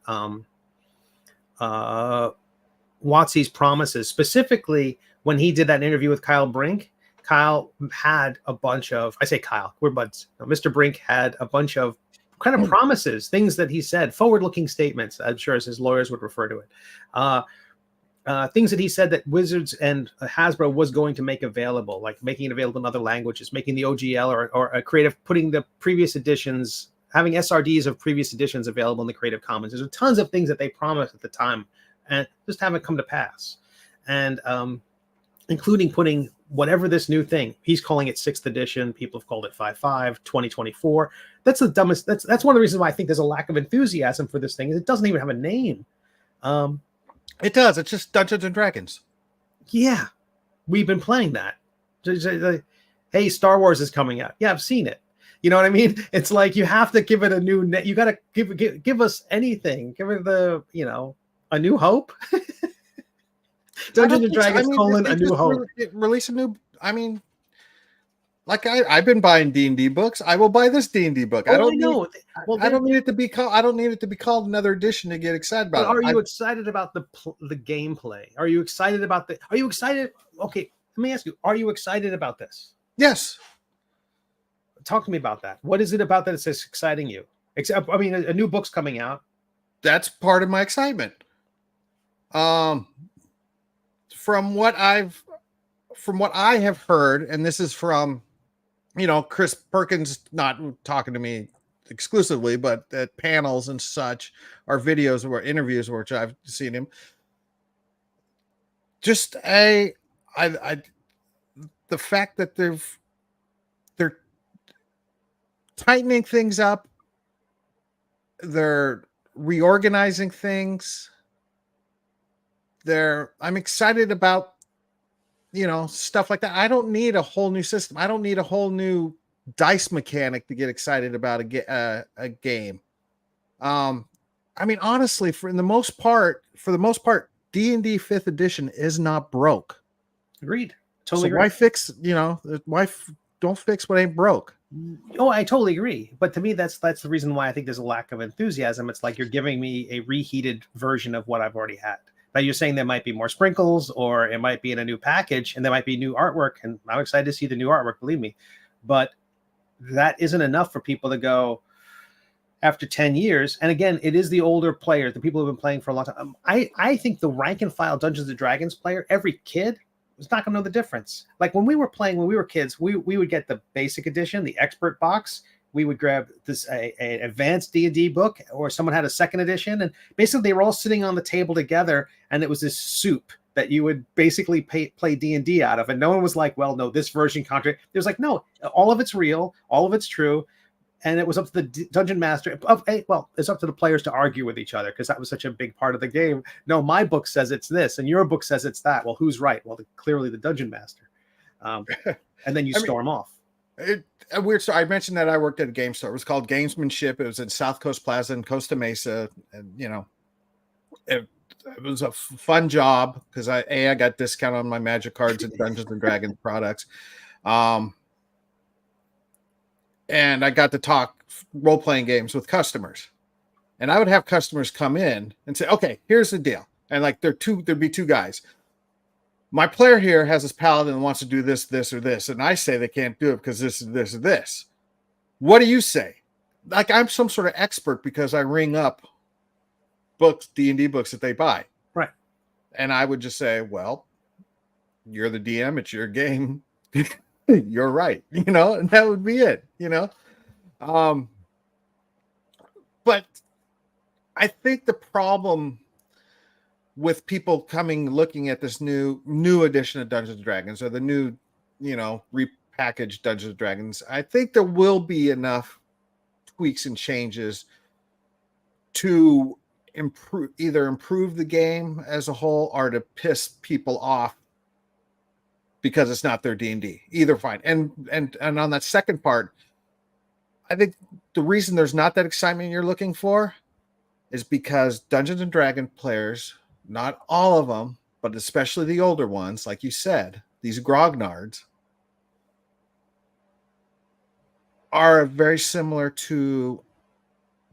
S2: WotC's promises, specifically when he did that interview with Kyle Brink. Kyle had a bunch of, I say Kyle, we're buds. Mr. Brink had a bunch of kind of promises, things that he said, forward-looking statements, I'm sure as his lawyers would refer to it, things that he said that Wizards and Hasbro was going to make available, like making it available in other languages, making the OGL or a creative, putting the previous editions, having SRDs of previous editions available in the Creative Commons. There's tons of things that they promised at the time and just haven't come to pass. And including putting whatever this new thing, he's calling it 6th edition. People have called it 5.5, 2024. That's the dumbest. That's one of the reasons why I think there's a lack of enthusiasm for this thing. Is it doesn't even have a name.
S1: It does. It's just Dungeons and Dragons.
S2: Yeah, we've been playing that. Hey, Star Wars is coming out. Yeah, I've seen it. You know what I mean? It's like you have to give it a new. You got to give us anything. Give it a New Hope. Dungeons and Dragons : A New Hope.
S1: Release a new. I mean, like I've been buying D&D books. I will buy this D&D book.
S2: Oh, I don't know.
S1: I don't need it to be called. I don't need it to be called another edition to get excited about.
S2: But are you excited about the gameplay? Are you excited about the? Are you excited? Okay, let me ask you. Are you excited about this?
S1: Yes.
S2: Talk to me about that. What is it about that that's exciting you? Except, I mean, a new book's coming out.
S1: That's part of my excitement. From what I have heard, and this is from, Chris Perkins, not talking to me exclusively, but at panels and such, or videos or interviews which I've seen him. Just the fact that they're tightening things up, they're reorganizing things. I'm excited about, stuff like that. I don't need a whole new system. I don't need a whole new dice mechanic to get excited about a game. I mean, honestly, for the most part, D&D 5th edition is not broke.
S2: Agreed. Totally.
S1: So
S2: agree.
S1: why fix? Don't fix what ain't broke.
S2: Oh, I totally agree. But to me, that's the reason why I think there's a lack of enthusiasm. It's like you're giving me a reheated version of what I've already had. Now you're saying there might be more sprinkles, or it might be in a new package, and there might be new artwork. And I'm excited to see the new artwork, believe me. But that isn't enough for people to go after 10 years. And again, it is the older players, the people who've been playing for a long time. I think the rank and file Dungeons and Dragons player, every kid, is not going to know the difference. Like when we were playing, when we were kids, we would get the basic edition, the expert box. We would grab this a advanced D&D book, or someone had a 2nd edition, and basically they were all sitting on the table together, and it was this soup that you would basically play D&D out of, and no one was like, well, no, this version contract. It was like, no, all of it's real, all of it's true, and it was up to the dungeon master. It's up to the players to argue with each other, because that was such a big part of the game. No, my book says it's this, and your book says it's that. Well, who's right? Well, clearly the dungeon master. And then you storm off.
S1: A weird story. I mentioned that I worked at a game store. It was called Gamesmanship. It was in South Coast Plaza in Costa Mesa, and it was a fun job because I got discount on my Magic cards and Dungeons and Dragons products, and I got to talk role playing games with customers, and I would have customers come in and say, "Okay, here's the deal," and like there'd be two guys. My player here has this paladin and wants to do this, this, or this. And I say they can't do it because this is this or this. What do you say? Like I'm some sort of expert because I ring up books, D&D books that they buy.
S2: Right.
S1: And I would just say, well, you're the DM. It's your game. You're right. And that would be it, But I think the problem with people looking at this new edition of Dungeons and Dragons, or the new, repackaged Dungeons and Dragons, I think there will be enough tweaks and changes to improve the game as a whole, or to piss people off because it's not their D&D. Either fine. And on that second part, I think the reason there's not that excitement you're looking for is because Dungeons and Dragons players, not all of them, but especially the older ones, like you said, these grognards, are very similar to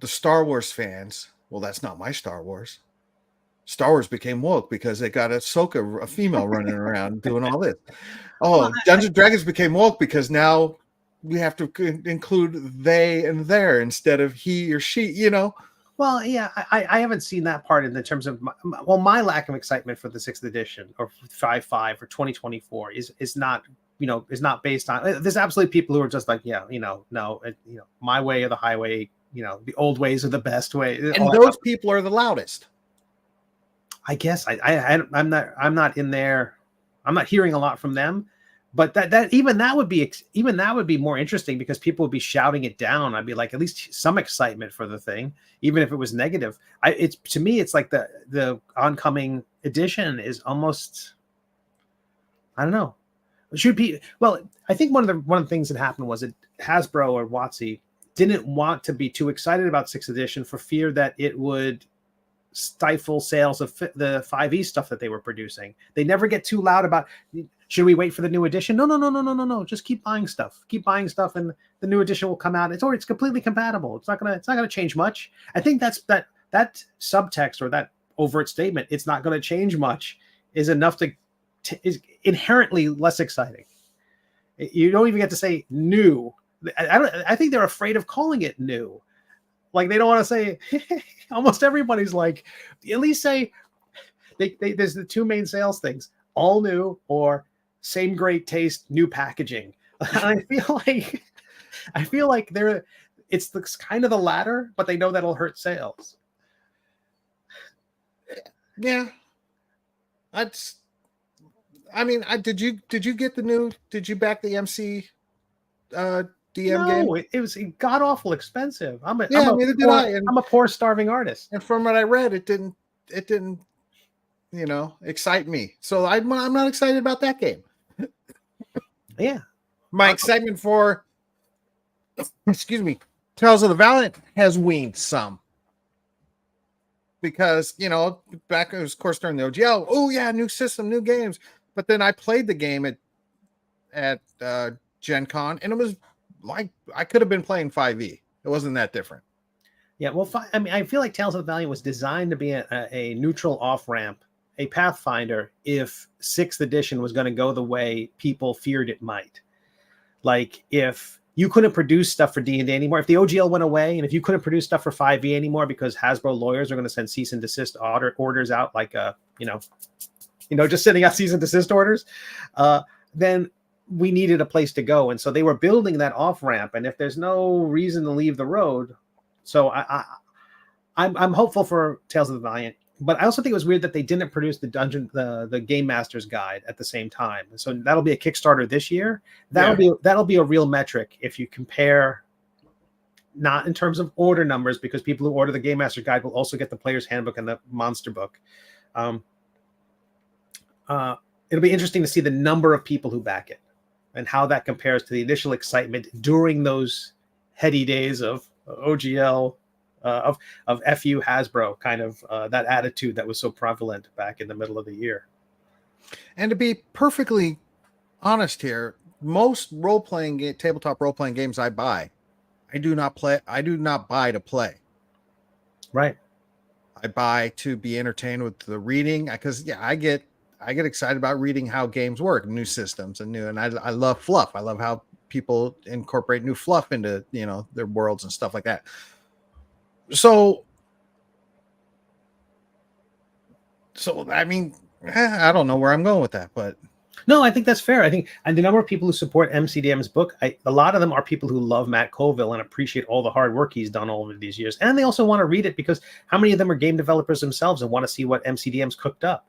S1: the Star Wars fans. Well, that's not my Star Wars. Star Wars became woke because they got Ahsoka, a female, running around doing all this. Oh, Dungeons and Dragons became woke because now we have to include they and their instead of he or she,
S2: Well, yeah, I haven't seen that part in the terms of my lack of excitement for the 6th edition or 5.5 or 2024 is not, is not based on. There's absolutely people who are just like, yeah, no, my way or the highway, the old ways are the best way.
S1: And those people are the loudest.
S2: I guess I'm not in there. I'm not hearing a lot from them. But that would be more interesting because people would be shouting it down. I'd be like, at least some excitement for the thing, even if it was negative. To me, it's like the oncoming edition is almost, I don't know. Should be, well, I think one of the things that happened was that Hasbro or WotC didn't want to be too excited about 6th edition for fear that it would stifle sales of the 5e stuff that they were producing. They never get too loud about, should we wait for the new edition? No. Just keep buying stuff, and the new edition will come out. It's completely compatible. It's not gonna change much. I think that subtext or that overt statement, it's not going to change much, is enough is inherently less exciting. You don't even get to say new. I think they're afraid of calling it new. Like, they don't want to say. Almost everybody's like, at least say there's the two main sales things: all new or same great taste, new packaging. And I feel like it's kind of the latter, but they know that'll hurt sales.
S1: Yeah, did you get the new? Did you back the MC DM game?
S2: No, it was god awful expensive.
S1: Neither did I.
S2: I'm a poor starving artist.
S1: And from what I read, it didn't excite me. So I'm not excited about that game.
S2: Yeah,
S1: my excitement for Tales of the Valiant has waned some. Because, back, it was, of course, during the OGL, oh yeah, new system, new games. But then I played the game at Gen Con, and it was like I could have been playing 5e. It wasn't that different.
S2: Yeah, well, I feel like Tales of the Valiant was designed to be a neutral off-ramp, a Pathfinder, if 6th edition was going to go the way people feared it might. Like, if you couldn't produce stuff for D&D anymore, if the OGL went away, and if you couldn't produce stuff for 5e anymore because Hasbro lawyers are going to send cease and desist orders out, like, just sending out cease and desist orders, then we needed a place to go. And so they were building that off-ramp. And if there's no reason to leave the road, so I'm hopeful for Tales of the Valiant. But I also think it was weird that they didn't produce the Game Master's Guide at the same time. So that'll be a Kickstarter this year. That'll be a real metric if you compare, not in terms of order numbers, because people who order the Game Master's Guide will also get the Player's Handbook and the Monster Book. It'll be interesting to see the number of people who back it and how that compares to the initial excitement during those heady days of OGL. Of FU Hasbro, kind of that attitude that was so prevalent back in the middle of the year.
S1: And to be perfectly honest here, most tabletop role-playing games I buy, I do not buy to play.
S2: Right.
S1: I buy to be entertained with the reading, because I get excited about reading how games work, new systems and I love fluff. I love how people incorporate new fluff into their worlds and stuff like that. So I mean, I don't know where I'm going with that, but
S2: no, I think that's fair. I think, and the number of people who support MCDM's book, a lot of them are people who love Matt Colville and appreciate all the hard work he's done all of these years, and they also want to read it because how many of them are game developers themselves and want to see what MCDM's cooked up?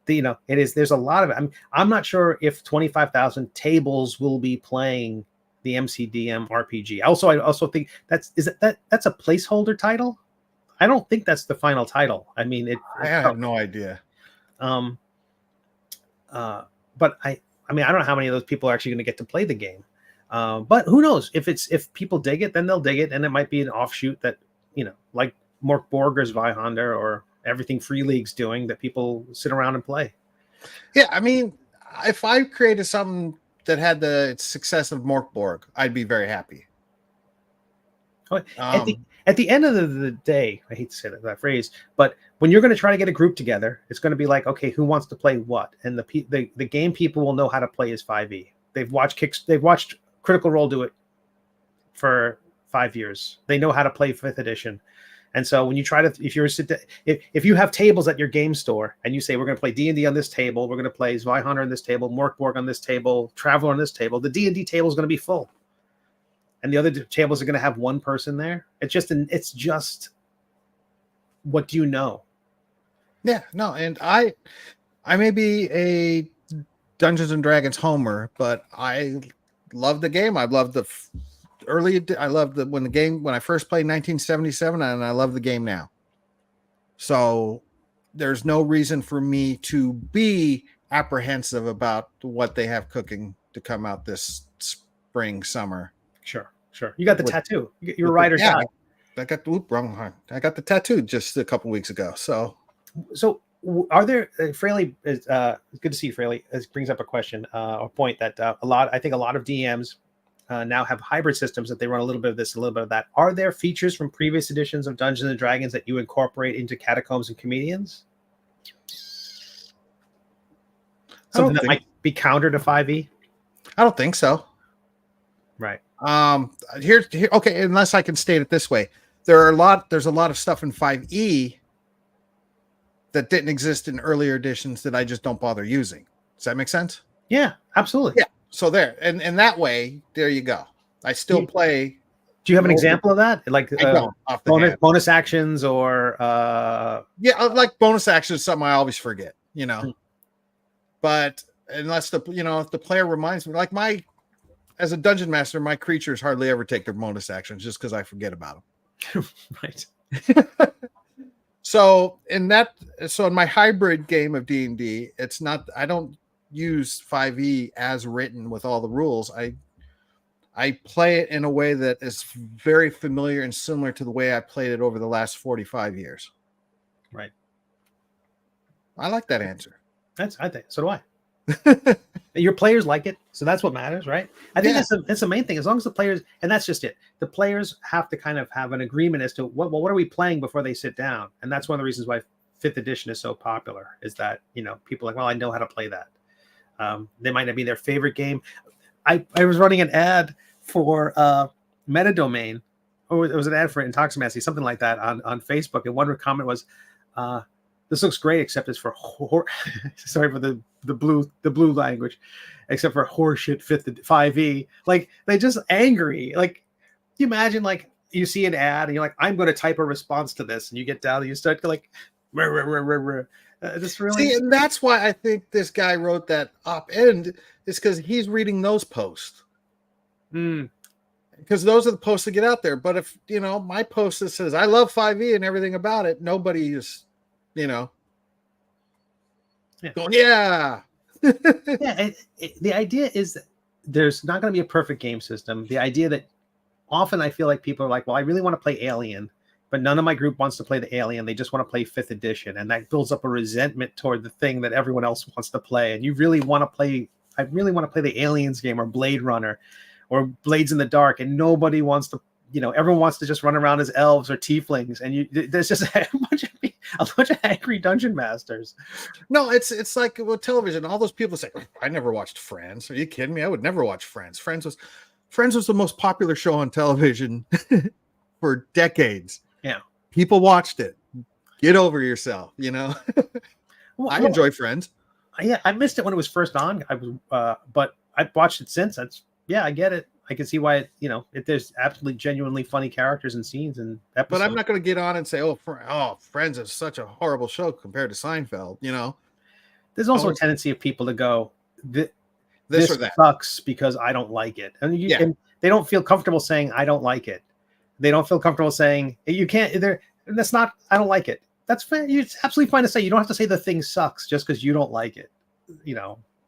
S2: There's a lot of it. I'm not sure if 25,000 tables will be playing the MCDM RPG. I also think that's a placeholder title. I don't think that's the final title. I mean,
S1: I have no idea.
S2: But I don't know how many of those people are actually going to get to play the game. But who knows? If people dig it, then they'll dig it, and it might be an offshoot that like Mork Borger's Zweihander or everything Free League's doing, that people sit around and play.
S1: Yeah, I mean, if I created something that had the success of Morkborg, I'd be very happy.
S2: At the end of the day, I hate to say that phrase, but when you're going to try to get a group together, it's going to be like, okay, who wants to play what? And the game people will know how to play is 5e. They've watched Critical Role do it for 5 years. They know how to play 5th edition. And so when you try to, if you have tables at your game store and you say we're going to play D&D on this table, we're going to play Zweihander on this table, Morkborg on this table, Traveler on this table, the D&D table is going to be full, and the other tables are going to have one person there. It's just what do you know?
S1: Yeah, no, and I may be a Dungeons and Dragons homer, but I love the game. I love the I love when I first played in 1977, and I love the game now. So there's no reason for me to be apprehensive about what they have cooking to come out this spring, summer.
S2: Sure. You got the tattoo. You're a writer's guy.
S1: I got the tattoo just a couple weeks ago. So
S2: are there Fraley is good to see you, Fraley. This brings up a question or point that I think a lot of DMs now have hybrid systems that they run a little bit of this, a little bit of that. Are there features from previous editions of Dungeons and Dragons that you incorporate into Catacombs and Comedians? Something that might be counter to 5e?
S1: I don't think so.
S2: Right.
S1: Here, okay, unless I can state it this way. There's a lot of stuff in 5e that didn't exist in earlier editions that I just don't bother using. Does that make sense?
S2: Yeah, absolutely.
S1: Yeah. So there, and that way, there you go. I still play.
S2: Do you have an example of that? Like bonus actions or
S1: like bonus actions is something I always forget, But unless if the player reminds me, as a dungeon master, my creatures hardly ever take their bonus actions just because I forget about them.
S2: Right.
S1: So in my hybrid game of D&D, it's not. I don't use 5e as written with all the rules. I play it in a way that is very familiar and similar to the way I played it over the last 45 years.
S2: Right.
S1: I like that answer.
S2: I think so do I. Your players like it, so that's what matters, right? I think that's the main thing. As long as the players, and that's just it. The players have to kind of have an agreement as to what are we playing before they sit down, and that's one of the reasons why 5th edition is so popular. Is that people are like, well, I know how to play that. They might not be their favorite game. I was running an ad for Metadomain, or it was an ad for Intoximancy, something like that on Facebook, and one comment was, "This looks great, except it's for sorry for the blue language, except for horseshit 5e." Like they just angry. Like you imagine, like you see an ad and you're like, "I'm going to type a response to this," and you get down and you start to like, just really.
S1: See, and that's why I think this guy wrote that op-ed is because he's reading those posts. Because those are the posts that get out there. But if my post that says I love 5e and everything about it, nobody is, going, yeah.
S2: The idea is that there's not going to be a perfect game system. The idea that often I feel like people are like, well, I really want to play Alien, but none of my group wants to play the Alien. They just want to play 5th edition. And that builds up a resentment toward the thing that everyone else wants to play. And you really want to play, I really want to play the Aliens game or Blade Runner or Blades in the Dark. And nobody wants to, everyone wants to just run around as elves or tieflings. And there's just a bunch of angry dungeon masters.
S1: No, it's like with television. All those people say, I never watched Friends. Are you kidding me? I would never watch Friends. Friends was the most popular show on television for decades.
S2: Yeah.
S1: People watched it. Get over yourself, I enjoy Friends.
S2: Yeah, I missed it when it was first on. But I've watched it since. I get it. I can see why there's absolutely genuinely funny characters and scenes and episodes.
S1: But I'm not going to get on and say, Friends is such a horrible show compared to Seinfeld.
S2: There's also a tendency of people to go, this
S1: or that
S2: sucks because I don't like it, and and they don't feel comfortable saying I don't like it. They don't feel comfortable saying you can't. That's not. I don't like it. That's fair. It's absolutely fine to say. You don't have to say the thing sucks just because you don't like it.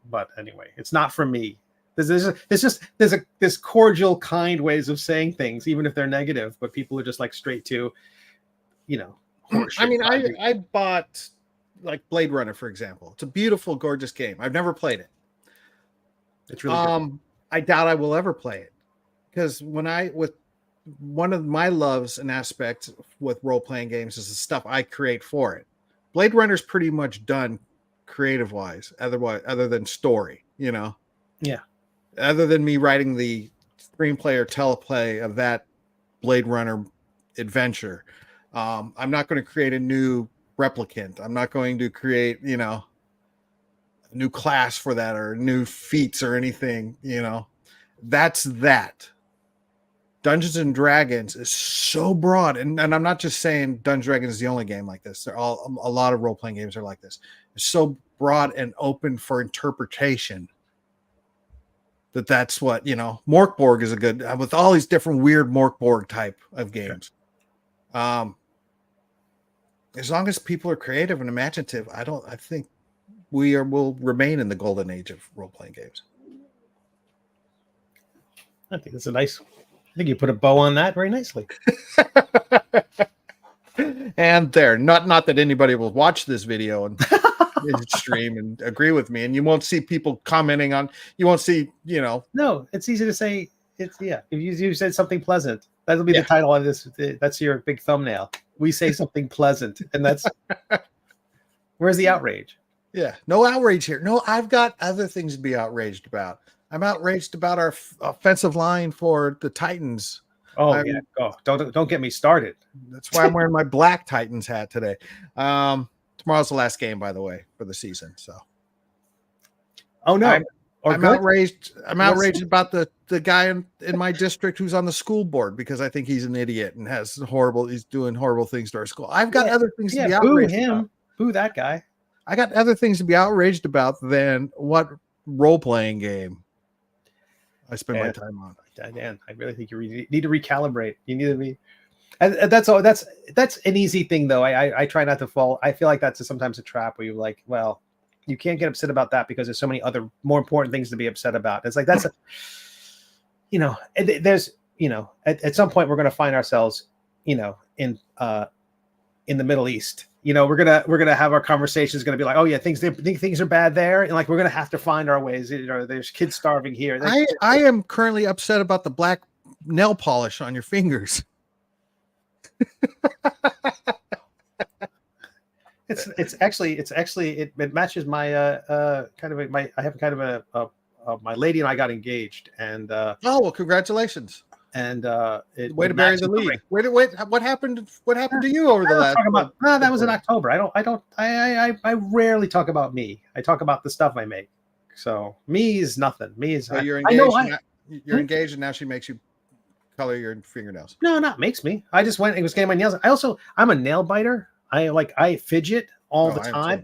S2: But anyway, it's not for me. There's cordial, kind ways of saying things, even if they're negative. But people are just like straight to,
S1: I mean, I bought like Blade Runner, for example. It's a beautiful, gorgeous game. I've never played it.
S2: It's really good.
S1: I doubt I will ever play it because with one of my loves and aspects with role-playing games is the stuff I create for it. Blade Runner's pretty much done creative-wise, other than story,
S2: Yeah.
S1: Other than me writing the screenplay or teleplay of that Blade Runner adventure, I'm not going to create a new replicant. I'm not going to create, a new class for that or new feats or anything, That's that. Dungeons and Dragons is so broad, and I'm not just saying Dungeons and Dragons is the only game like this. They're all a lot of role-playing games are like this. It's so broad and open for interpretation that's what Morkborg is a good with all these different weird Morkborg type of games. As long as people are creative and imaginative, I think will remain in the golden age of role-playing games.
S2: I think that's I think you put a bow on that very nicely.
S1: And there, not that anybody will watch this video and stream and agree with me, and you won't see people commenting on. You won't see,
S2: No, it's easy to say. If you said something pleasant, that'll be the title of this. That's your big thumbnail. We say something pleasant, and that's where's the outrage?
S1: Yeah, no outrage here. No, I've got other things to be outraged about. I'm outraged about our offensive line for the Titans.
S2: Oh, yeah. Oh, don't get me started.
S1: That's why I'm wearing my black Titans hat today. Tomorrow's the last game, by the way, for the season. So,
S2: oh no,
S1: I'm outraged. I'm outraged about the guy in my district who's on the school board because I think he's an idiot and he's doing horrible things to our school. I've got other things to be outraged about.
S2: Boo that guy.
S1: I got other things to be outraged about than what role-playing game I spend my time on.
S2: Dan, I really think you need to recalibrate. You need to be, and that's all. That's an easy thing, though. I try not to fall. I feel like that's sometimes a trap where you're like, well, you can't get upset about that because there's so many other more important things to be upset about. It's like that's there's at some point we're going to find ourselves, in the Middle East. We're gonna have our conversations. Going to be like, oh yeah, things are bad there, and like we're gonna have to find our ways. There's kids starving here.
S1: I am currently upset about the black nail polish on your fingers.
S2: It's actually it matches my I have kind of a my lady and I got engaged, and
S1: oh well, congratulations.
S2: And
S1: way to bury the lead. Wait, what happened to you over the last
S2: month? No, that was in October. I rarely talk about me. I talk about the stuff I make. So me is nothing. Me is
S1: you're engaged. You're engaged, and now she makes you color your fingernails.
S2: No, not makes me. I just went and was getting my nails. I'm a nail biter. I fidget all the time.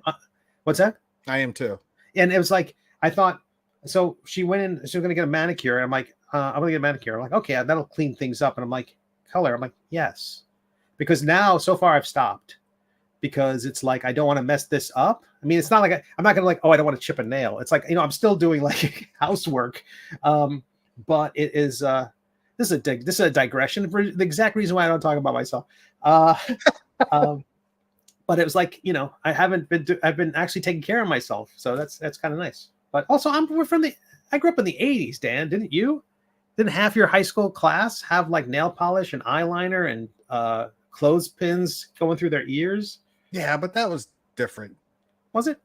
S2: What's that?
S1: I am too.
S2: And it was like I thought. So she went in. She was going to get a manicure. And I'm like, I'm going to get a manicure. I'm like, okay, that'll clean things up. And I'm like, color. I'm like, yes, because now so far I've stopped because it's like I don't want to mess this up. I mean, it's not like I'm not going to like, oh, I don't want to chip a nail. It's like I'm still doing like housework, but it is. This is a digression for the exact reason why I don't talk about myself. But it was like I've been actually taking care of myself, so that's kind of nice. But also, I grew up in the 80s, Dan. Didn't you? Didn't half your high school class have like nail polish and eyeliner and clothespins going through their ears?
S1: Yeah, but that was different.
S2: Was it?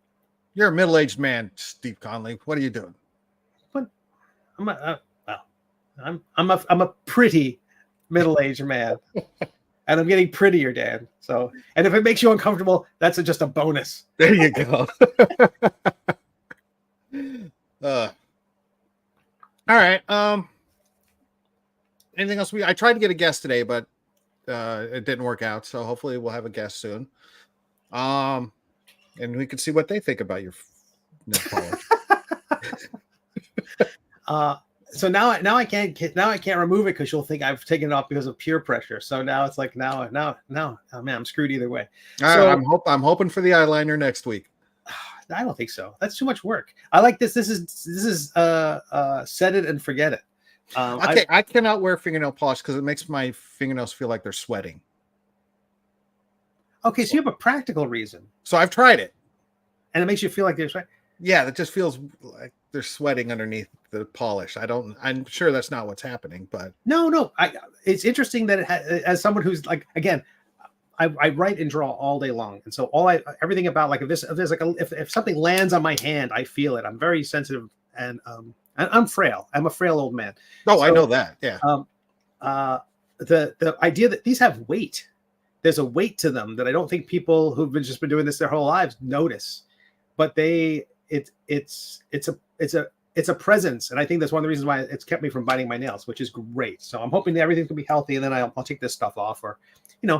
S1: You're a middle-aged man, Steve Conley. What are you doing?
S2: But I'm a pretty middle-aged man, and I'm getting prettier, Dan. So, and if it makes you uncomfortable, that's just a bonus.
S1: There you go. All right. Anything else? I tried to get a guest today, but it didn't work out. So hopefully we'll have a guest soon. And we can see what they think about your nail polish.
S2: So now I can't remove it because you'll think I've taken it off because of peer pressure. So now it's like now, oh man, I'm screwed either way.
S1: So I'm hoping for the eyeliner next week.
S2: I don't think so. That's too much work. I like this. This is set it and forget it.
S1: I cannot wear fingernail polish because it makes my fingernails feel like they're sweating.
S2: Okay, so you have a practical reason.
S1: So I've tried it,
S2: and it makes you feel like they're sweating.
S1: Yeah, it just feels like they're sweating underneath the polish. I'm sure that's not what's happening, but
S2: no. It's interesting that as someone who's like, again, I write and draw all day long, and so everything about like if something lands on my hand, I feel it. I'm very sensitive, and I'm frail. I'm a frail old man.
S1: Oh, so, I know that. Yeah.
S2: The idea that these have weight, there's a weight to them that I don't think people who've just been doing this their whole lives notice. But it's a presence, and I think that's one of the reasons why it's kept me from biting my nails, which is great. So I'm hoping that everything's gonna be healthy, and then I'll take this stuff off, or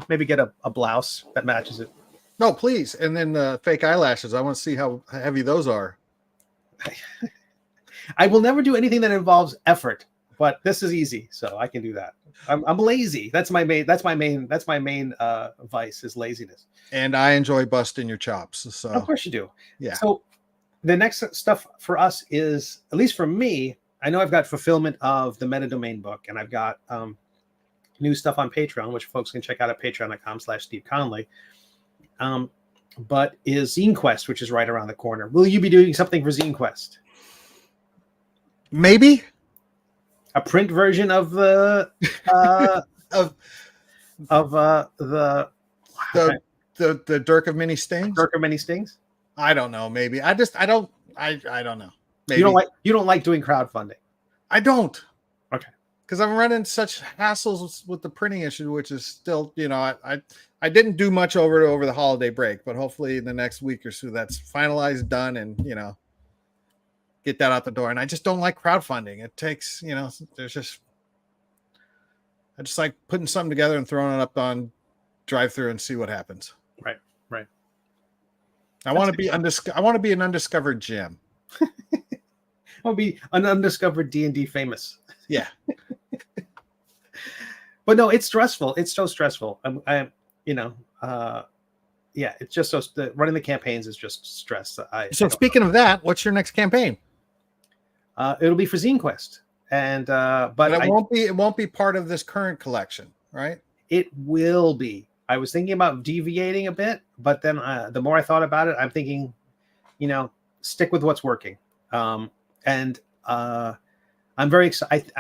S2: maybe get a blouse that matches it.
S1: No, please. And then the fake eyelashes. I want to see how heavy those are.
S2: I will never do anything that involves effort, but this is easy, so I can do that. I'm lazy. That's my main vice is laziness.
S1: And I enjoy busting your chops. So
S2: of course you do.
S1: Yeah.
S2: So the next stuff for us is, at least for me, I know I've got fulfillment of the meta domain book, and I've got new stuff on Patreon, which folks can check out at patreon.com/Steve Conley. But is Zine Quest, which is right around the corner. Will you be doing something for Zine Quest?
S1: Maybe
S2: a print version of the
S1: the Dirk of Many Stings.
S2: Dirk of Many Stings.
S1: I don't know. Maybe I don't know. Maybe.
S2: You don't like doing crowdfunding.
S1: I don't.
S2: Okay.
S1: Because I'm running such hassles with the printing issue, which is still, I didn't do much over the holiday break, but hopefully in the next week or so that's finalized, done, and get that out the door. And I just don't like crowdfunding. It takes, I just like putting something together and throwing it up on drive-through and see what happens.
S2: Right.
S1: I want to be an undiscovered gem.
S2: I'll be an undiscovered D&D famous.
S1: Yeah.
S2: But no, it's stressful. It's so stressful. It's just so running the campaigns is just stress.
S1: So speaking of that, what's your next campaign?
S2: It'll be for Zine Quest, and but
S1: it won't be part of this current collection, right?
S2: It will be. I was thinking about deviating a bit, but then the more I thought about it, I'm thinking, stick with what's working. And I'm very excited.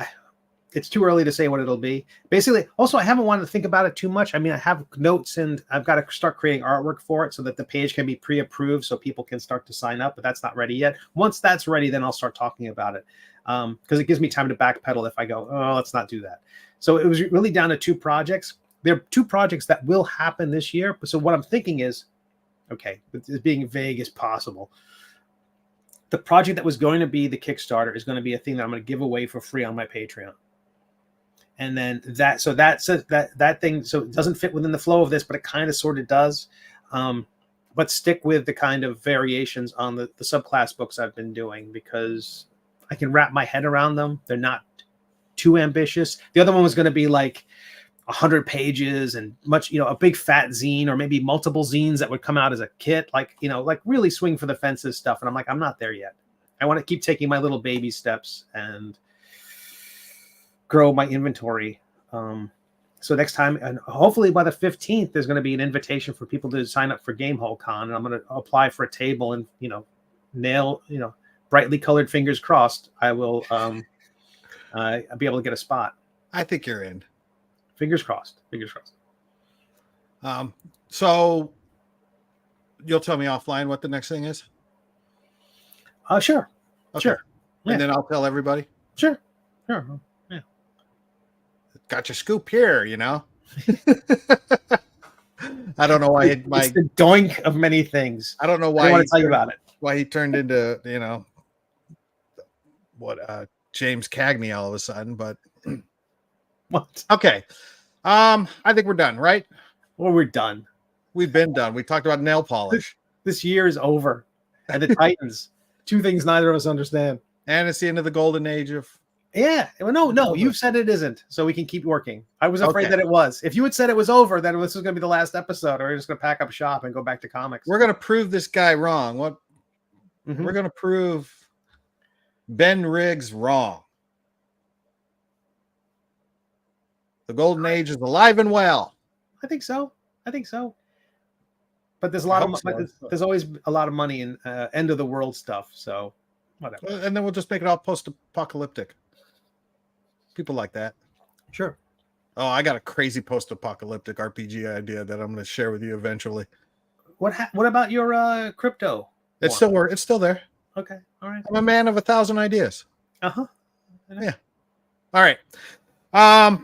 S2: It's too early to say what it'll be. Basically, also, I haven't wanted to think about it too much. I mean, I have notes and I've got to start creating artwork for it so that the page can be pre-approved so people can start to sign up, but that's not ready yet. Once that's ready, then I'll start talking about it because it gives me time to backpedal if I go, oh, let's not do that. So it was really down to 2 projects. There are 2 projects that will happen this year. So what I'm thinking is, okay, it's being vague as possible. The project that was going to be the Kickstarter is going to be a thing that I'm going to give away for free on my Patreon. And then that thing, so it doesn't fit within the flow of this, but it kind of sort of does. But stick with the kind of variations on the subclass books I've been doing because I can wrap my head around them. They're not too ambitious. The other one was going to be like 100 pages and much, a big fat zine or maybe multiple zines that would come out as a kit, like really swing for the fences stuff. And I'm like, I'm not there yet. I want to keep taking my little baby steps and grow my inventory. So next time, and hopefully by the 15th, there's going to be an invitation for people to sign up for Gamehole Con, and I'm going to apply for a table and, nail, brightly colored fingers crossed, I will be able to get a spot.
S1: I think you're in.
S2: Fingers crossed. Fingers crossed.
S1: So you'll tell me offline what the next thing is?
S2: Sure.
S1: Okay.
S2: Sure. Yeah.
S1: And then I'll tell everybody?
S2: Sure. Sure. Yeah.
S1: Got your scoop here, I don't know why
S2: it's the doink of many things.
S1: I don't know why
S2: I want to tell you about it.
S1: Why he turned into, James Cagney all of a sudden, but
S2: what?
S1: Okay. I think we're done, right?
S2: Well, we're done.
S1: We've been done. We talked about nail polish.
S2: This year is over. And the Titans, 2 things neither of us understand.
S1: And it's the end of the golden age of.
S2: Yeah. Well, no, you've said it isn't, so we can keep working. I was afraid that it was. If you had said it was over, then this was going to be the last episode, or we're just going to pack up shop and go back to comics.
S1: We're going to prove this guy wrong. What? Mm-hmm. We're going to prove Ben Riggs wrong. The golden age is alive and well.
S2: I think so. But there's a lot of there's always a lot of money in end of the world stuff. So whatever.
S1: And then we'll just make it all post-apocalyptic. People like that.
S2: Sure.
S1: Oh, I got a crazy post-apocalyptic RPG idea that I'm going to share with you eventually.
S2: What about your crypto?
S1: It's still there.
S2: Okay. All right.
S1: I'm a man of 1,000 ideas.
S2: Uh-huh.
S1: Yeah. All right. All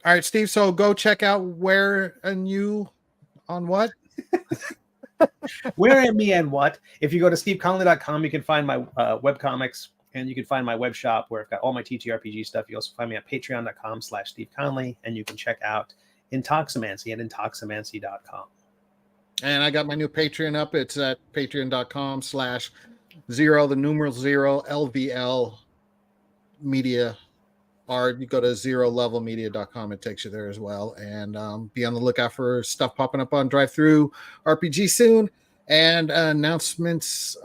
S1: right, Steve. So go check out where and you On what?
S2: Where am me and what? If you go to steveconley.com, you can find my webcomics, and you can find my web shop where I've got all my TTRPG stuff. You also find me at patreon.com/steveconley, and you can check out Intoximancy at intoximancy.com.
S1: And I got my new Patreon up. It's at patreon.com/0, the numeral 0, LVL media. Or you go to zerolevelmedia.com, it takes you there as well. And be on the lookout for stuff popping up on Drive-Thru RPG soon, and announcements.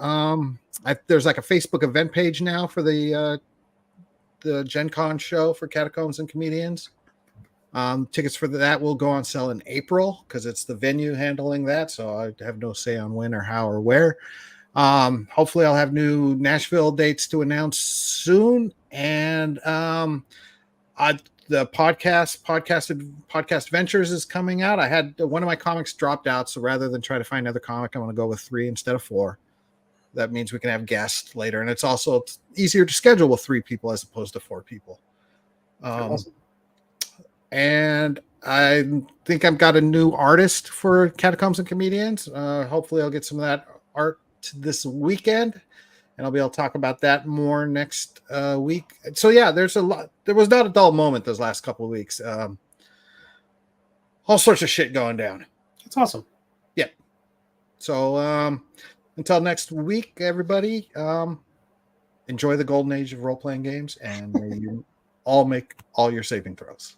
S1: There's like a Facebook event page now for the Gen Con show for Catacombs and Comedians. Tickets for that will go on sale in April because it's the venue handling that, so I have no say on when or how or where. Hopefully I'll have new Nashville dates to announce soon, and the podcast Ventures is coming out. I had one of my comics dropped out, so rather than try to find another comic, I'm going to go with 3 instead of 4. That means we can have guests later, and it's also easier to schedule with 3 people as opposed to 4 people.
S2: Awesome.
S1: And I think I've got a new artist for Catacombs and Comedians. Hopefully I'll get some of that art this weekend, and I'll be able to talk about that more next week. So yeah, there's a lot. There was not a dull moment those last couple of weeks. All sorts of shit going down.
S2: It's awesome.
S1: Yeah. So until next week, everybody, enjoy the golden age of role-playing games, and may you all make all your saving throws.